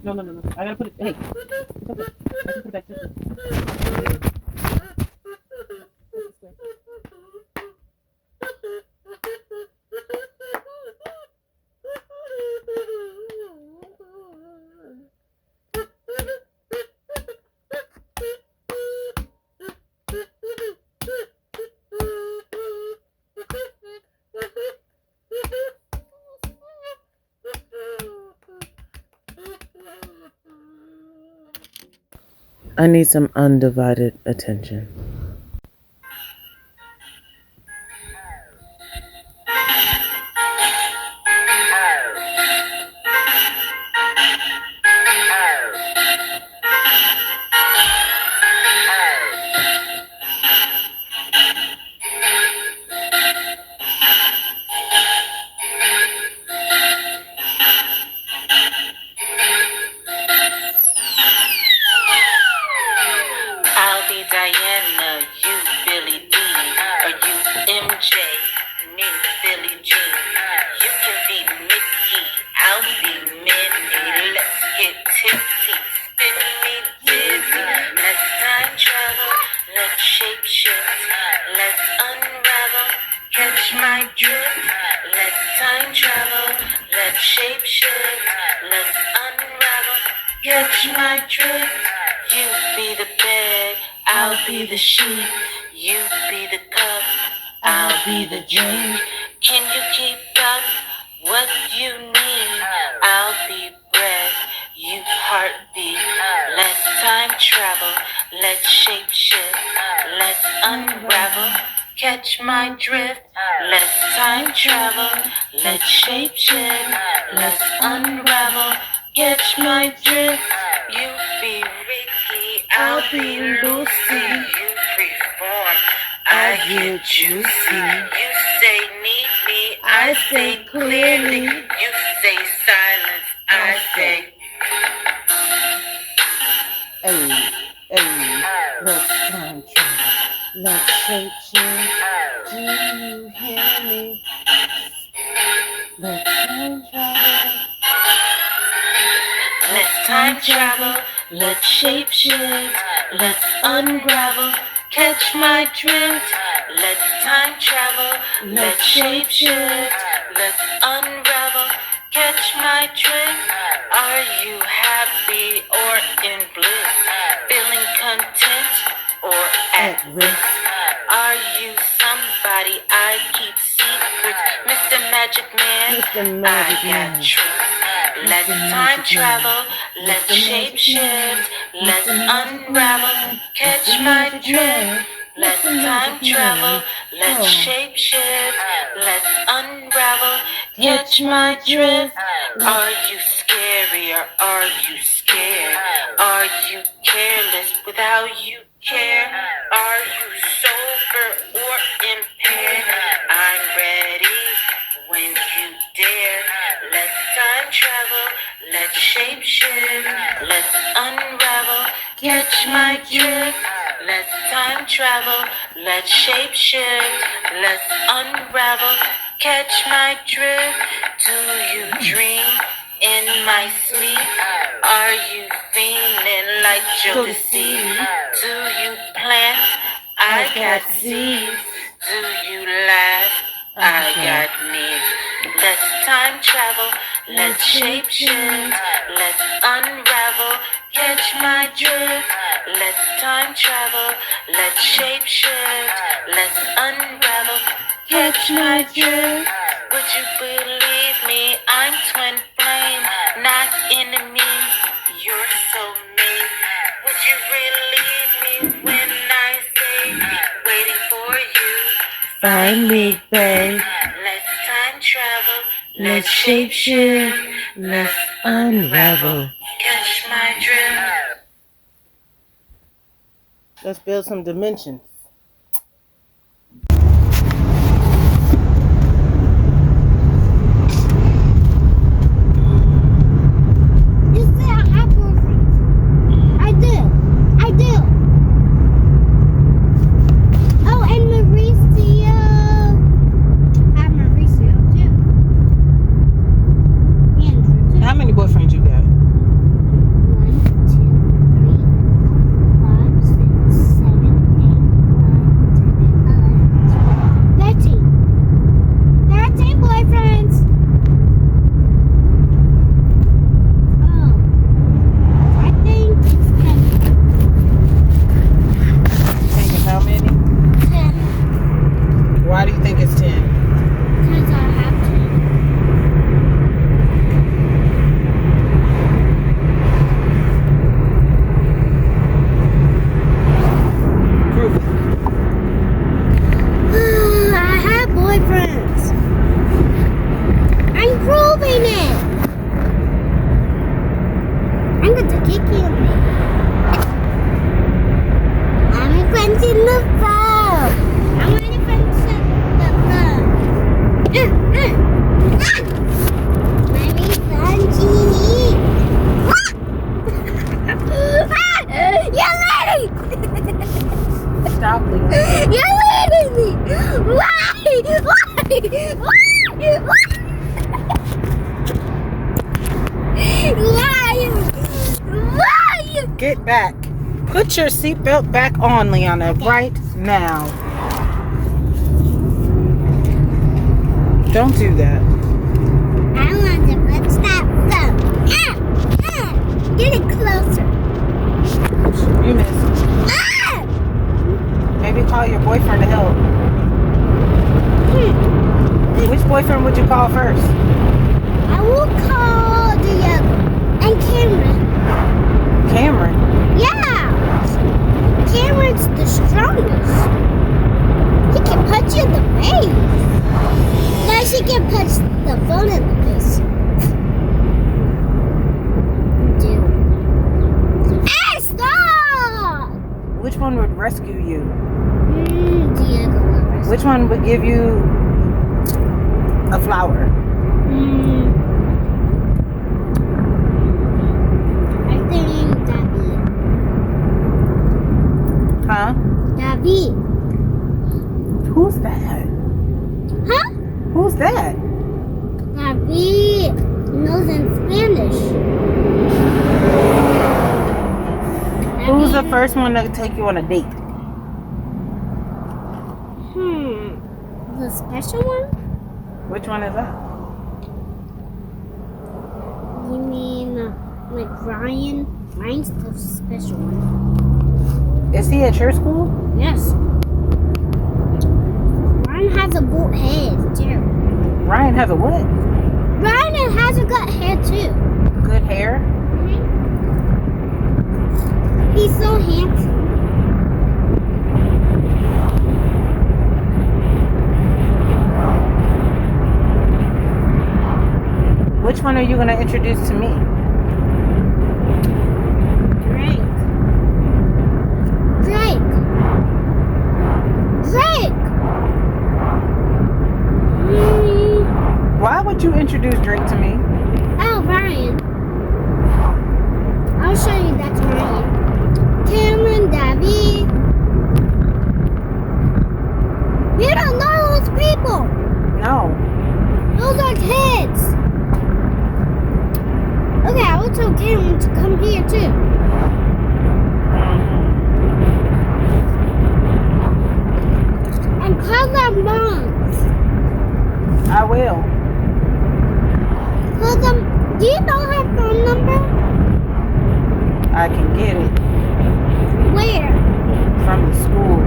No. I gotta put it. Hey, it's okay. I can put it back this way. I need some undivided attention. I'll be Diana, you Billy D, or you MJ, me Billy Jean. You can be Mickey, I'll be Minnie. Let's get tipsy, spin me dizzy. Let's time travel, let's shape shift, let's unravel, catch my drift. Let's time travel, let's shape shift, let's unravel, catch my drift. You be the bed, I'll be the sheet. You be the cup, I'll be the drink. Can you keep up what you need? I'll be breath, you heartbeat. Let's time travel, let's shape shift, let's unravel, catch my drift. Let's time travel, let's shape shift, let's unravel, catch my drift. You be Ricky, I'll be Lucy. You freeform, I get juicy. I say clearly. You say silence. I say. Hey, hey, let's time travel. Let's shape shift. Do you hear me? Let's time travel. Let's time travel. Let's shape shift. Let's unravel. Catch my drift. Let's time travel. Let's shape shift. Let's unravel. Catch my drift. Are you happy or in bliss? Feeling content or at risk? Are you somebody I keep secrets? Mr. Magic Man, I got truth. Let's time travel, let's shape shift, let's unravel, catch my drift. Let's time travel, let's shape shift, let's unravel, catch my drift. Are you scary or are you scared? Are you careless without you care? Are you sober or impaired? I'm ready when you dare. Let's time travel, let's shape shift, let's unravel, catch my drift. Let's time travel, let's shape shift, let's unravel, catch my drift. Do you dream in my sleep? Are you feeling like Jodeci? Do you plant? I got seeds. Do you laugh? I got needs. Let's time travel, let's shape shift, let's unravel, catch my drift. Let's time travel, let's shape shift, let's unravel, catch my drift. Would you believe me? I'm twin flame, not enemy. You're so mean. Would you believe me when I say waiting for you? Find me, babe. Let's time travel, Let's shape shift. Let's unravel. catch my drift. Let's build some dimensions. You say I have boyfriends. I do. Oh, and Mauricio. I have Mauricio too. Andrew too. How many boyfriends you got? 1, 2, 3, 4, 5, 6, 7, 8, 9, 10, 11, 12, 13 boyfriends. Oh, I think it's 10. Think of how many? 10. Why do you think it's 10? Because I have 10. Prove it. I have boyfriends. I'm proving it. I'm going to kick you. How many friends in the phone? How many friends in the phone? Many friends. You're leading. Stop leaving. You're leading me. Why? Why? Get back. Put your seatbelt back on, Liana, right now. Don't do that. I want to put that phone. Get it closer. You missed. Maybe call your boyfriend to help. Which boyfriend would you call first? I will call Diego and Cameron. Cameron? Yeah. Cameron's the strongest. He can punch you in the face. Now she can punch the phone in the face. Dude. Hey, stop! Which one would rescue you? Diego will rescue. Which one would give you A flower. I think David. Huh? David. Who's that? Huh? Who's that? David knows in Spanish. Who's the first one to take you on a date? The special one? Which one is that? You mean like Ryan? Ryan's the special one. Is he at your school? Yes. Ryan has a bald head too. Ryan has a what? Ryan has a good hair too. Good hair? He's so handsome. Which one are you going to introduce to me? Drake. Why would you introduce Drake to me? Oh, Ryan. I'll show you that's Ryan. Cameron, David. You don't know those people. No. Those are kids. Okay, I will tell Cameron to come here too. And call their moms. I will. Call them. Do you know her phone number? I can get it. Where? From the school.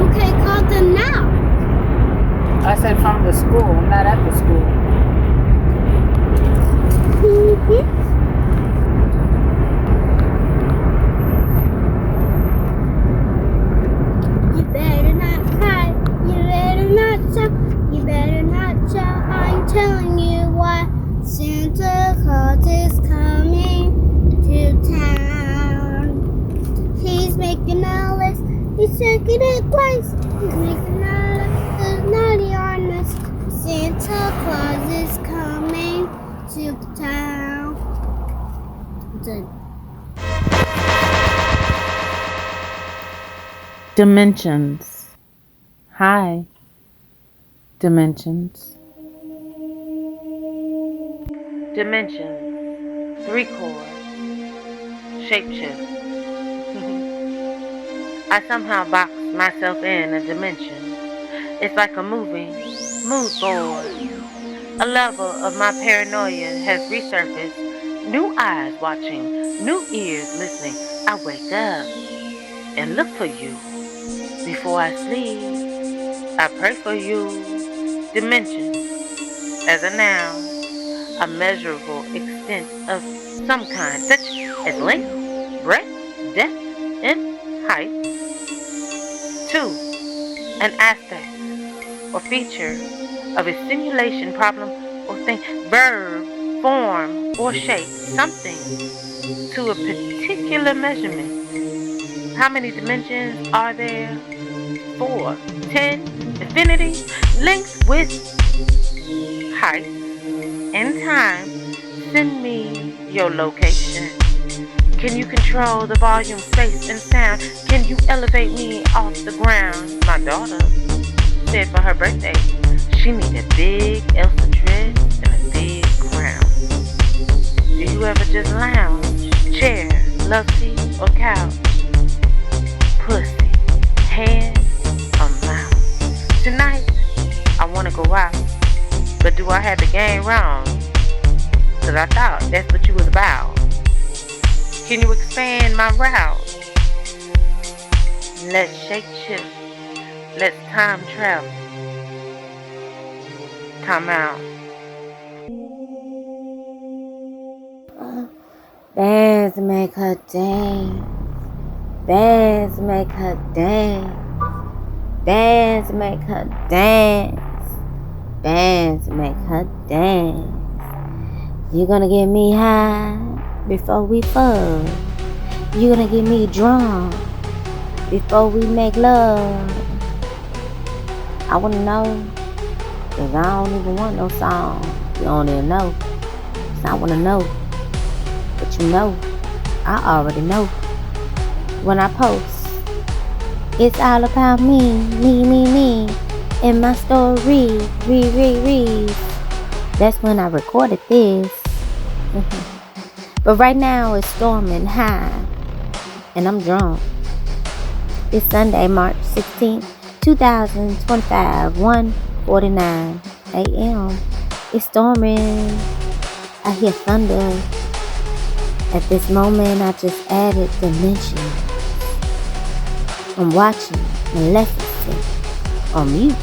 Okay, call them now. I said from the school, not at the school. You better not cry. You better not shout. You better not shout. I'm telling you why. Santa Claus is coming to town. He's making a list. He's checking it twice. He's making a list of naughty on us. Santa Claus is coming to town. Dimensions. Hi. Dimensions. Dimensions. 3 chords. Shapeshift. I somehow box myself in a dimension. It's like a moving mood board. A level of my paranoia has resurfaced. New eyes watching, new ears listening. I wake up and look for you. Before I sleep, I pray for you. Dimension. As a noun, a measurable extent of some kind, such as length, breadth, depth, and height. 2. An aspect or feature of a simulation, problem, or thing, verb, form, or shape, something to a particular measurement. How many dimensions are there? 4, 10, infinity, length, width, height, and time. Send me your location. Can you control the volume, space, and sound? Can you elevate me off the ground? My daughter said for her birthday, she needed a big Elsa dress and a big crown. Do you ever just lounge, chair, love seat, or couch? Pussy, hand, or mouth? Tonight, I want to go out. But do I have the game wrong? Cause I thought that's what you was about. Can you expand my route? Let's shake shift. Let's time travel. Time out. Bands make her dance. Bands make her dance. Bands make her dance. Bands make her dance. You gonna get me high before we fuck. You gonna get me drunk before we make love? I wanna know, 'cause I don't even want no song. You don't even know. 'Cause I wanna know. But you know, I already know. When I post, it's all about me, and my story, read. That's when I recorded this. But right now it's storming high, and I'm drunk. It's Sunday, March 16th, 2025, 1:49 a.m. It's storming. I hear thunder. At this moment, I just added dimension. I'm watching Maleficent on mute,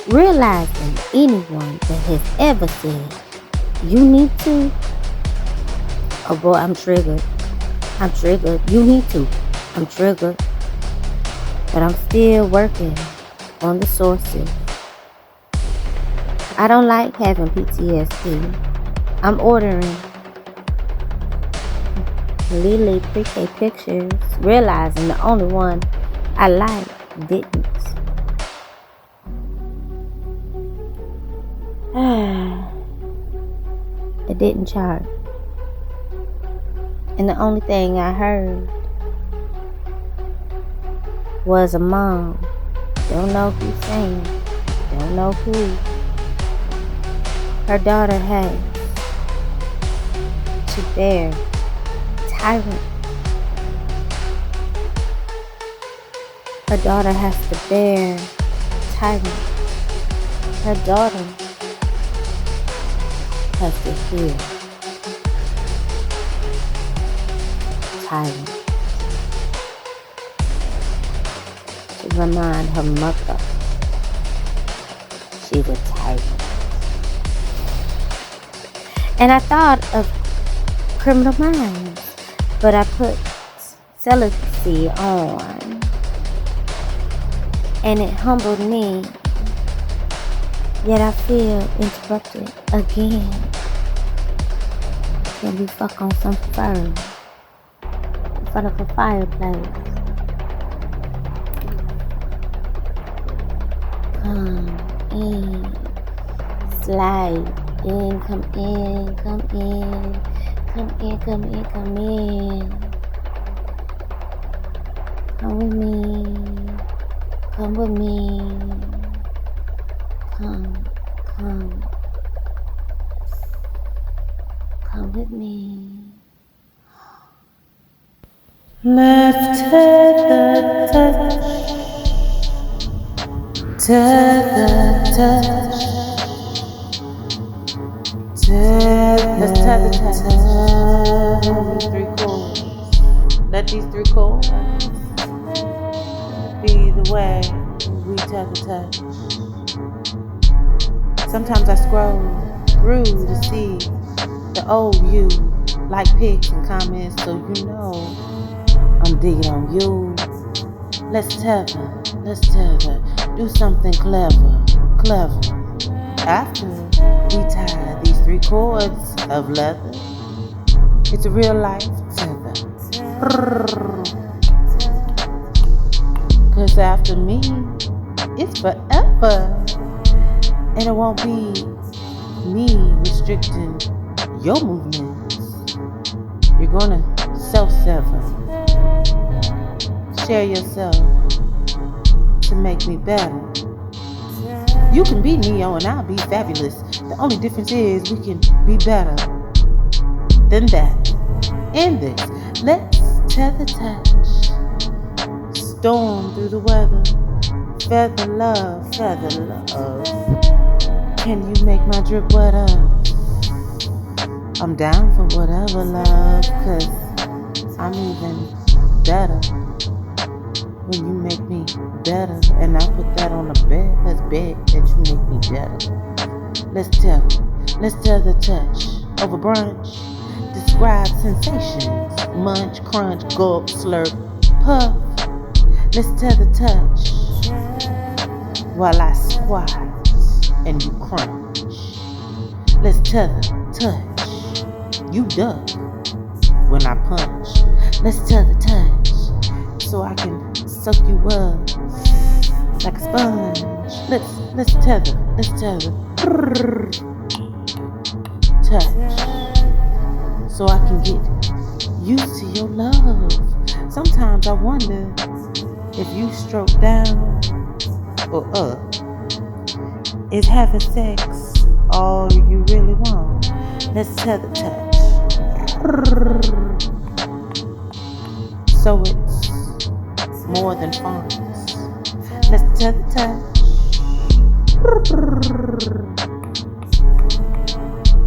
realizing anyone that has ever said, you need to. Oh boy, I'm triggered. You need to. I'm triggered. But I'm still working on the sources. I don't like having PTSD. I'm ordering Lily pre-K pictures, realizing the only one I like didn't. It didn't chart. And the only thing I heard was a mom. Don't know who's saying. Don't know who. Her daughter has to bear tyrant. Her daughter has to bear tyrant. Her daughter has to hear tyrant. To remind her mother she's a tyrant. And I thought of Criminal Minds, but I put celibacy on, and it humbled me. Yet I feel interrupted again. Can we fuck on some fur in front of a fireplace? Come in, slide in, come in, come in, come in, come in, come in. Come with me, come with me, come with me. Let's tether touch. Let's tether touch. These three chords. Let these three chords be the way we tether touch. Sometimes I scroll through to see the old you, like pics and comments, so you know I'm digging on you. Let's tether, do something clever. After we tie these three cords of leather, it's a real life tether. 'Cause after me, it's forever. And it won't be me restricting your movements. You're gonna self-sever. Share yourself to make me better. You can be Neo and I'll be fabulous. The only difference is we can be better than that. In this, let's tether touch. Storm through the weather. Feather love. Can you make my drip wetter? I'm down for whatever, love, 'cause I'm even better when you make me better. And I put that on the bed. Let's bet that you make me better. Let's tether touch over brunch. Describe sensations. Munch, crunch, gulp, slurp, puff. Let's tether touch while I squat and you crunch. Let's tether touch. You duck when I punch. Let's tether touch so I can soak you up like a sponge. Let's tether. Touch, so I can get used to your love. Sometimes I wonder if you stroke down or up. Is having sex all you really want? Let's tether touch. So it's more than fun. Let's tether touch.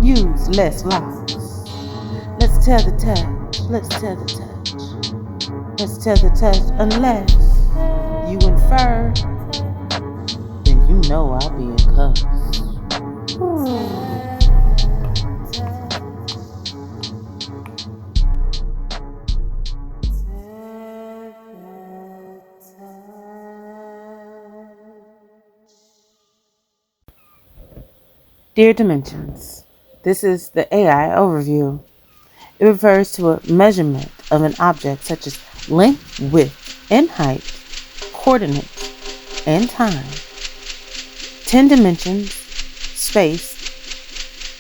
Use less locks. Let's tether touch. Let's tether touch. Let's tether touch. Unless you infer, then you know I'll be in cuffs. Dear Dimensions, this is the AI overview. It refers to a measurement of an object such as length, width, and height, coordinates, and time. 10 dimensions: space,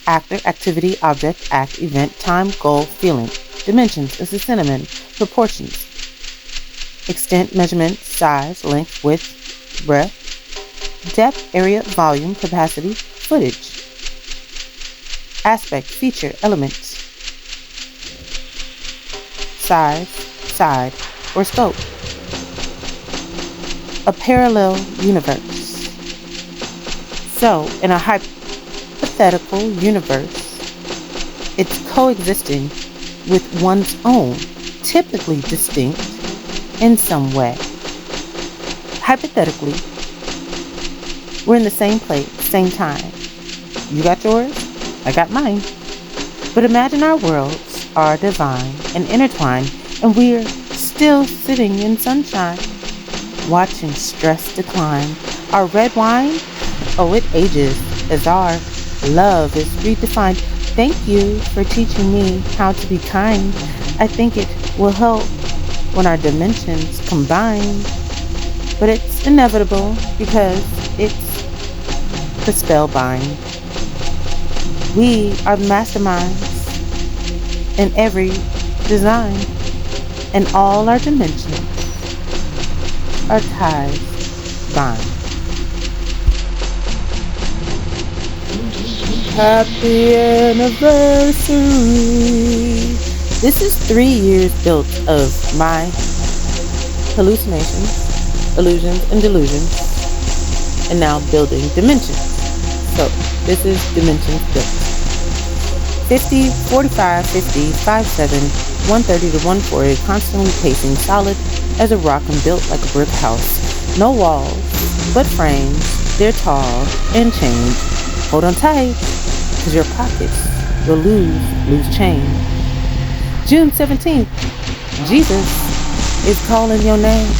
actor, activity, object, act, event, time, goal, feeling. Dimensions is a synonym. Proportions: extent, measurement, size, length, width, breadth, depth, area, volume, capacity, footage. Aspect, feature, elements, size, side, or scope. A parallel universe. So, in a hypothetical universe, it's coexisting with one's own, typically distinct in some way. Hypothetically, we're in the same place, same time. You got yours, I got mine. But imagine our worlds are divine and intertwined, and we're still sitting in sunshine, watching stress decline. Our red wine, oh, it ages as our love is redefined. Thank you for teaching me how to be kind. I think it will help when our dimensions combine. But it's inevitable because it's the spellbind. We are masterminds in every design, and all our dimensions are ties bind. Happy anniversary! This is 3 years built of my hallucinations, illusions, and delusions, and now building dimensions. So this is dimensions built. 50, 45, 50, 57, 130 to 140, constantly pacing, solid as a rock and built like a brick house. No walls, but frames. They're tall and change. Hold on tight, because your pockets will lose change. June 17th, Jesus is calling your name.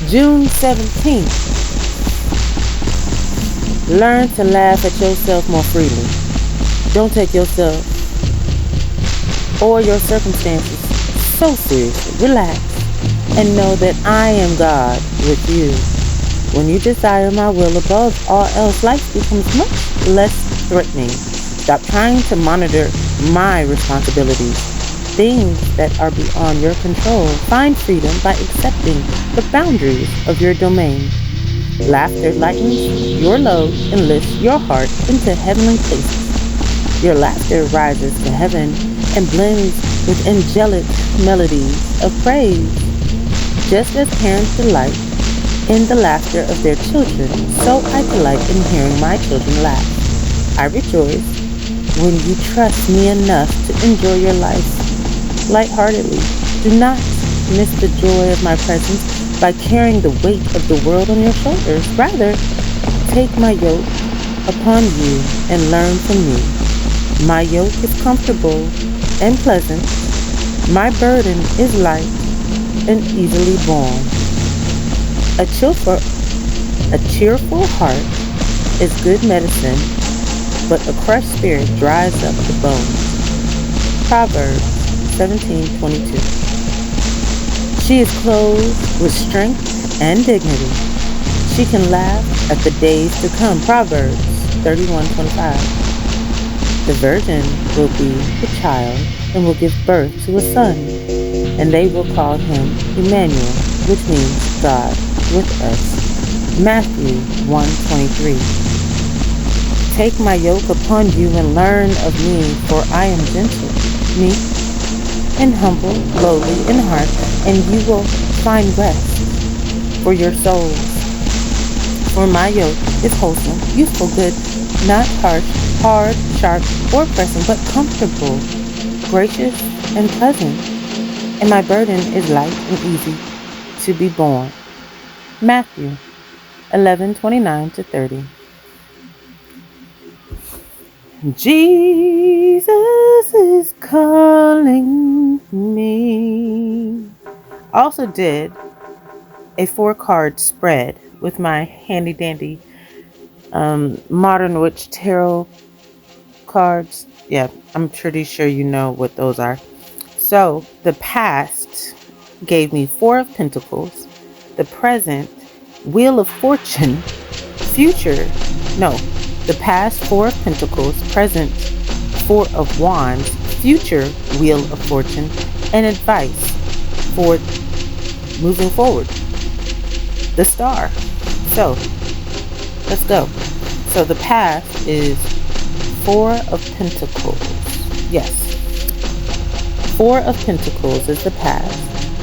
June 17th, learn to laugh at yourself more freely. Don't take yourself or your circumstances so seriously. Relax and know that I am God with you. When you desire my will above all else, life becomes much less threatening. Stop trying to monitor my responsibilities, things that are beyond your control. Find freedom by accepting the boundaries of your domain. Laughter lightens your load and lifts your heart into heavenly places. Your laughter rises to heaven and blends with angelic melodies of praise. Just as parents delight in the laughter of their children, so I delight in hearing my children laugh. I rejoice when you trust me enough to enjoy your life lightheartedly. Do not miss the joy of my presence by carrying the weight of the world on your shoulders. Rather, take my yoke upon you and learn from me. My yoke is comfortable and pleasant. My burden is light and easily borne. A cheerful heart is good medicine, but a crushed spirit dries up the bones. Proverbs 17:22. She is clothed with strength and dignity. She can laugh at the days to come. Proverbs 31:25. The virgin will be a child and will give birth to a son, and they will call him Emmanuel, which means God with us. Matthew 1:23. Take my yoke upon you and learn of me, for I am gentle, meek, and humble, lowly in heart, and you will find rest for your souls. For my yoke is wholesome, useful, good, not harsh, hard, sharp, or pressing, but comfortable, gracious, and pleasant. And my burden is light and easy to be borne. Matthew 11:29-30. Jesus is calling me. Also did a 4-card spread with my handy dandy Modern Witch Tarot cards. Yeah, I'm pretty sure you know what those are. So the past gave me 4 of Pentacles, the present Wheel of Fortune, the past 4 of Pentacles, present 4 of Wands, future Wheel of Fortune, and advice for moving forward, the Star. So let's go. So the past is 4 of Pentacles. Yes, 4 of Pentacles is the past.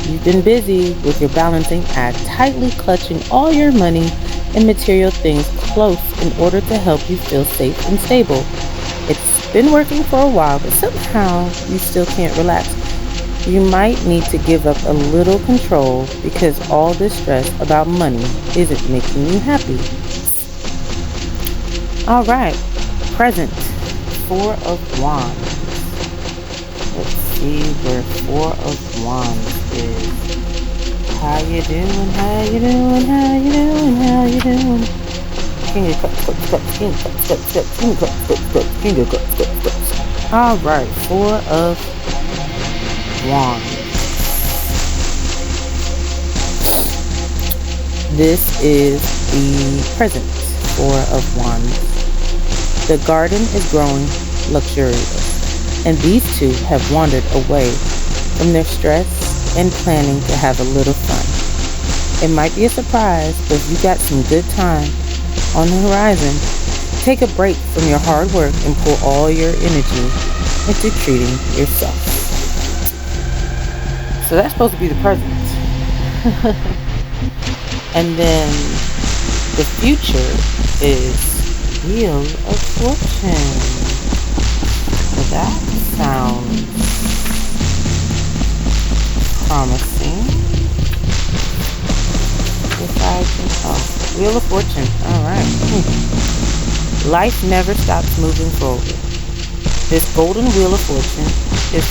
You've been busy with your balancing act, tightly clutching all your money and material things close in order to help you feel safe and stable. It's been working for a while, but somehow you still can't relax. You might need to give up a little control because all this stress about money isn't making you happy. All right, present 4 of Wands. Let's see where 4 of Wands is. How you doing? How you doing? How you doing? How you doing? King of Cups, Cups, Cups, King of Cups, Cups, Cups, King of Cups, Cups, Cups, King of Cups, Cups, Cups. All right, 4 of Wands. This is the present 4 of Wands. The garden is growing luxurious, and these two have wandered away from their stress and planning to have a little fun. It might be a surprise, but if you got some good time on the horizon, take a break from your hard work and pull all your energy into treating yourself. So that's supposed to be the present. And then the future is Wheel of Fortune. So that sounds promising. If I can, Wheel of Fortune. All right. Life never stops moving forward. This golden Wheel of Fortune is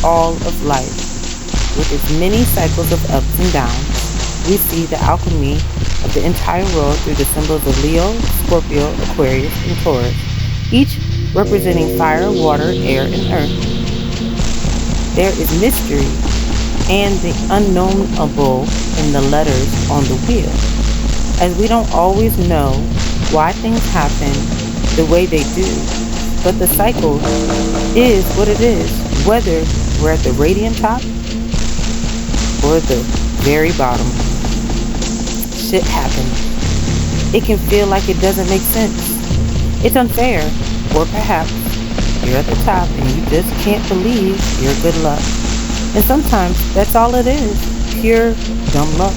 all of life. With its many cycles of ups and downs, we see the alchemy of the entire world through the symbols of Leo, Scorpio, Aquarius, and Taurus, each representing fire, water, air, and earth. There is mystery and the unknowable in the letters on the wheel, as we don't always know why things happen the way they do, but the cycle is what it is, whether we're at the radiant top or the very bottom. Shit happens. It can feel like it doesn't make sense. It's unfair, or perhaps you're at the top and you just can't believe your good luck. And sometimes that's all it is, pure dumb luck.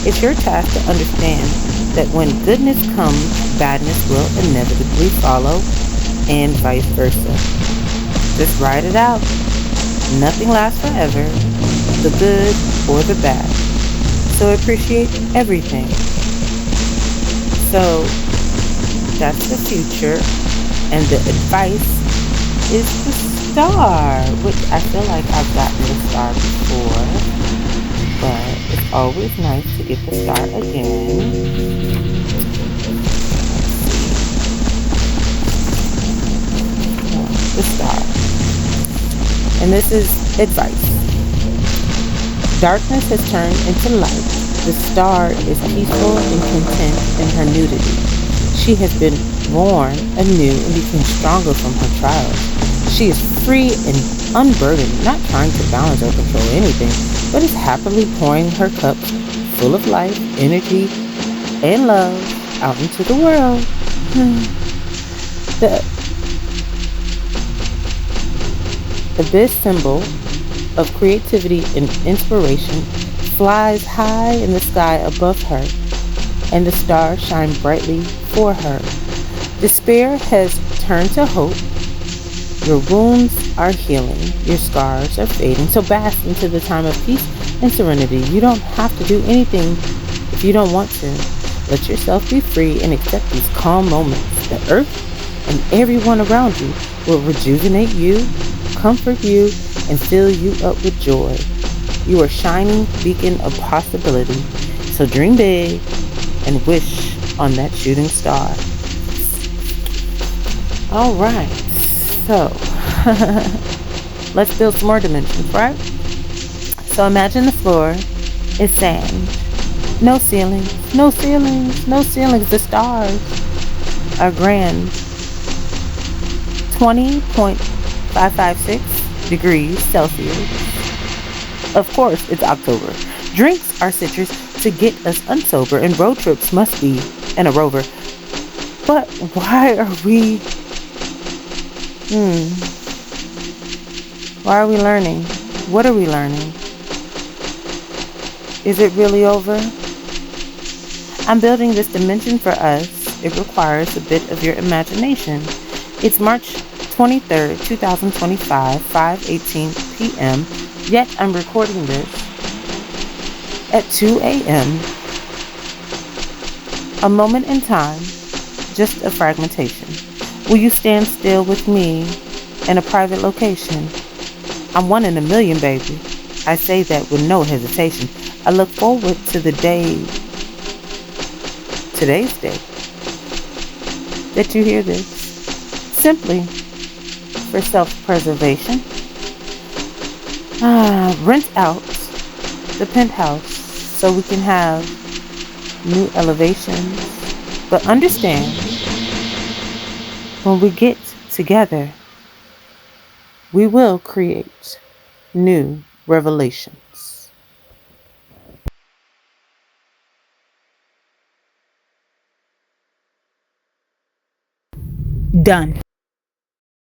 It's your task to understand that when goodness comes, badness will inevitably follow, and vice versa. Just ride it out. Nothing lasts forever, the good or the bad. So appreciate everything. So that's the future, and the advice is the Star, which I feel like I've gotten the Star before, but it's always nice to get the Star again. The Star. And this is advice. Darkness has turned into light. The star is peaceful and content in her nudity. She has been born anew and become stronger from her trials. She is free and unburdened, not trying to balance or control anything, but is happily pouring her cups full of life, energy, and love out into the world. The abyss symbol of creativity and inspiration flies high in the sky above her, and the stars shine brightly for her. Despair has turned to hope. Your wounds are healing. Your scars are fading. So bask into the time of peace and serenity. You don't have to do anything if you don't want to. Let yourself be free and accept these calm moments. The earth and everyone around you will rejuvenate you, comfort you, and fill you up with joy. You are a shining beacon of possibility. So dream big and wish on that shooting star. All right, so let's build some more dimensions, right? So imagine the floor is sand. No ceilings, no ceilings, no ceilings. The stars are grand. 20.556 degrees Celsius. Of course, it's October. Drinks are citrus to get us unsober, and road trips must be in a rover. But why are we... Why are we learning? What are we learning? Is it really over? I'm building this dimension for us. It requires a bit of your imagination. It's March 23rd, 2025, 5:18 p.m. Yet I'm recording this at 2 a.m. A moment in time, just a fragmentation. Will you stand still with me in a private location? I'm one in a million, baby. I say that with no hesitation. I look forward to the day, today's day, that you hear this. Simply for self-preservation. Rent out the penthouse so we can have new elevations. But understand, when we get together, we will create new revelations. Done.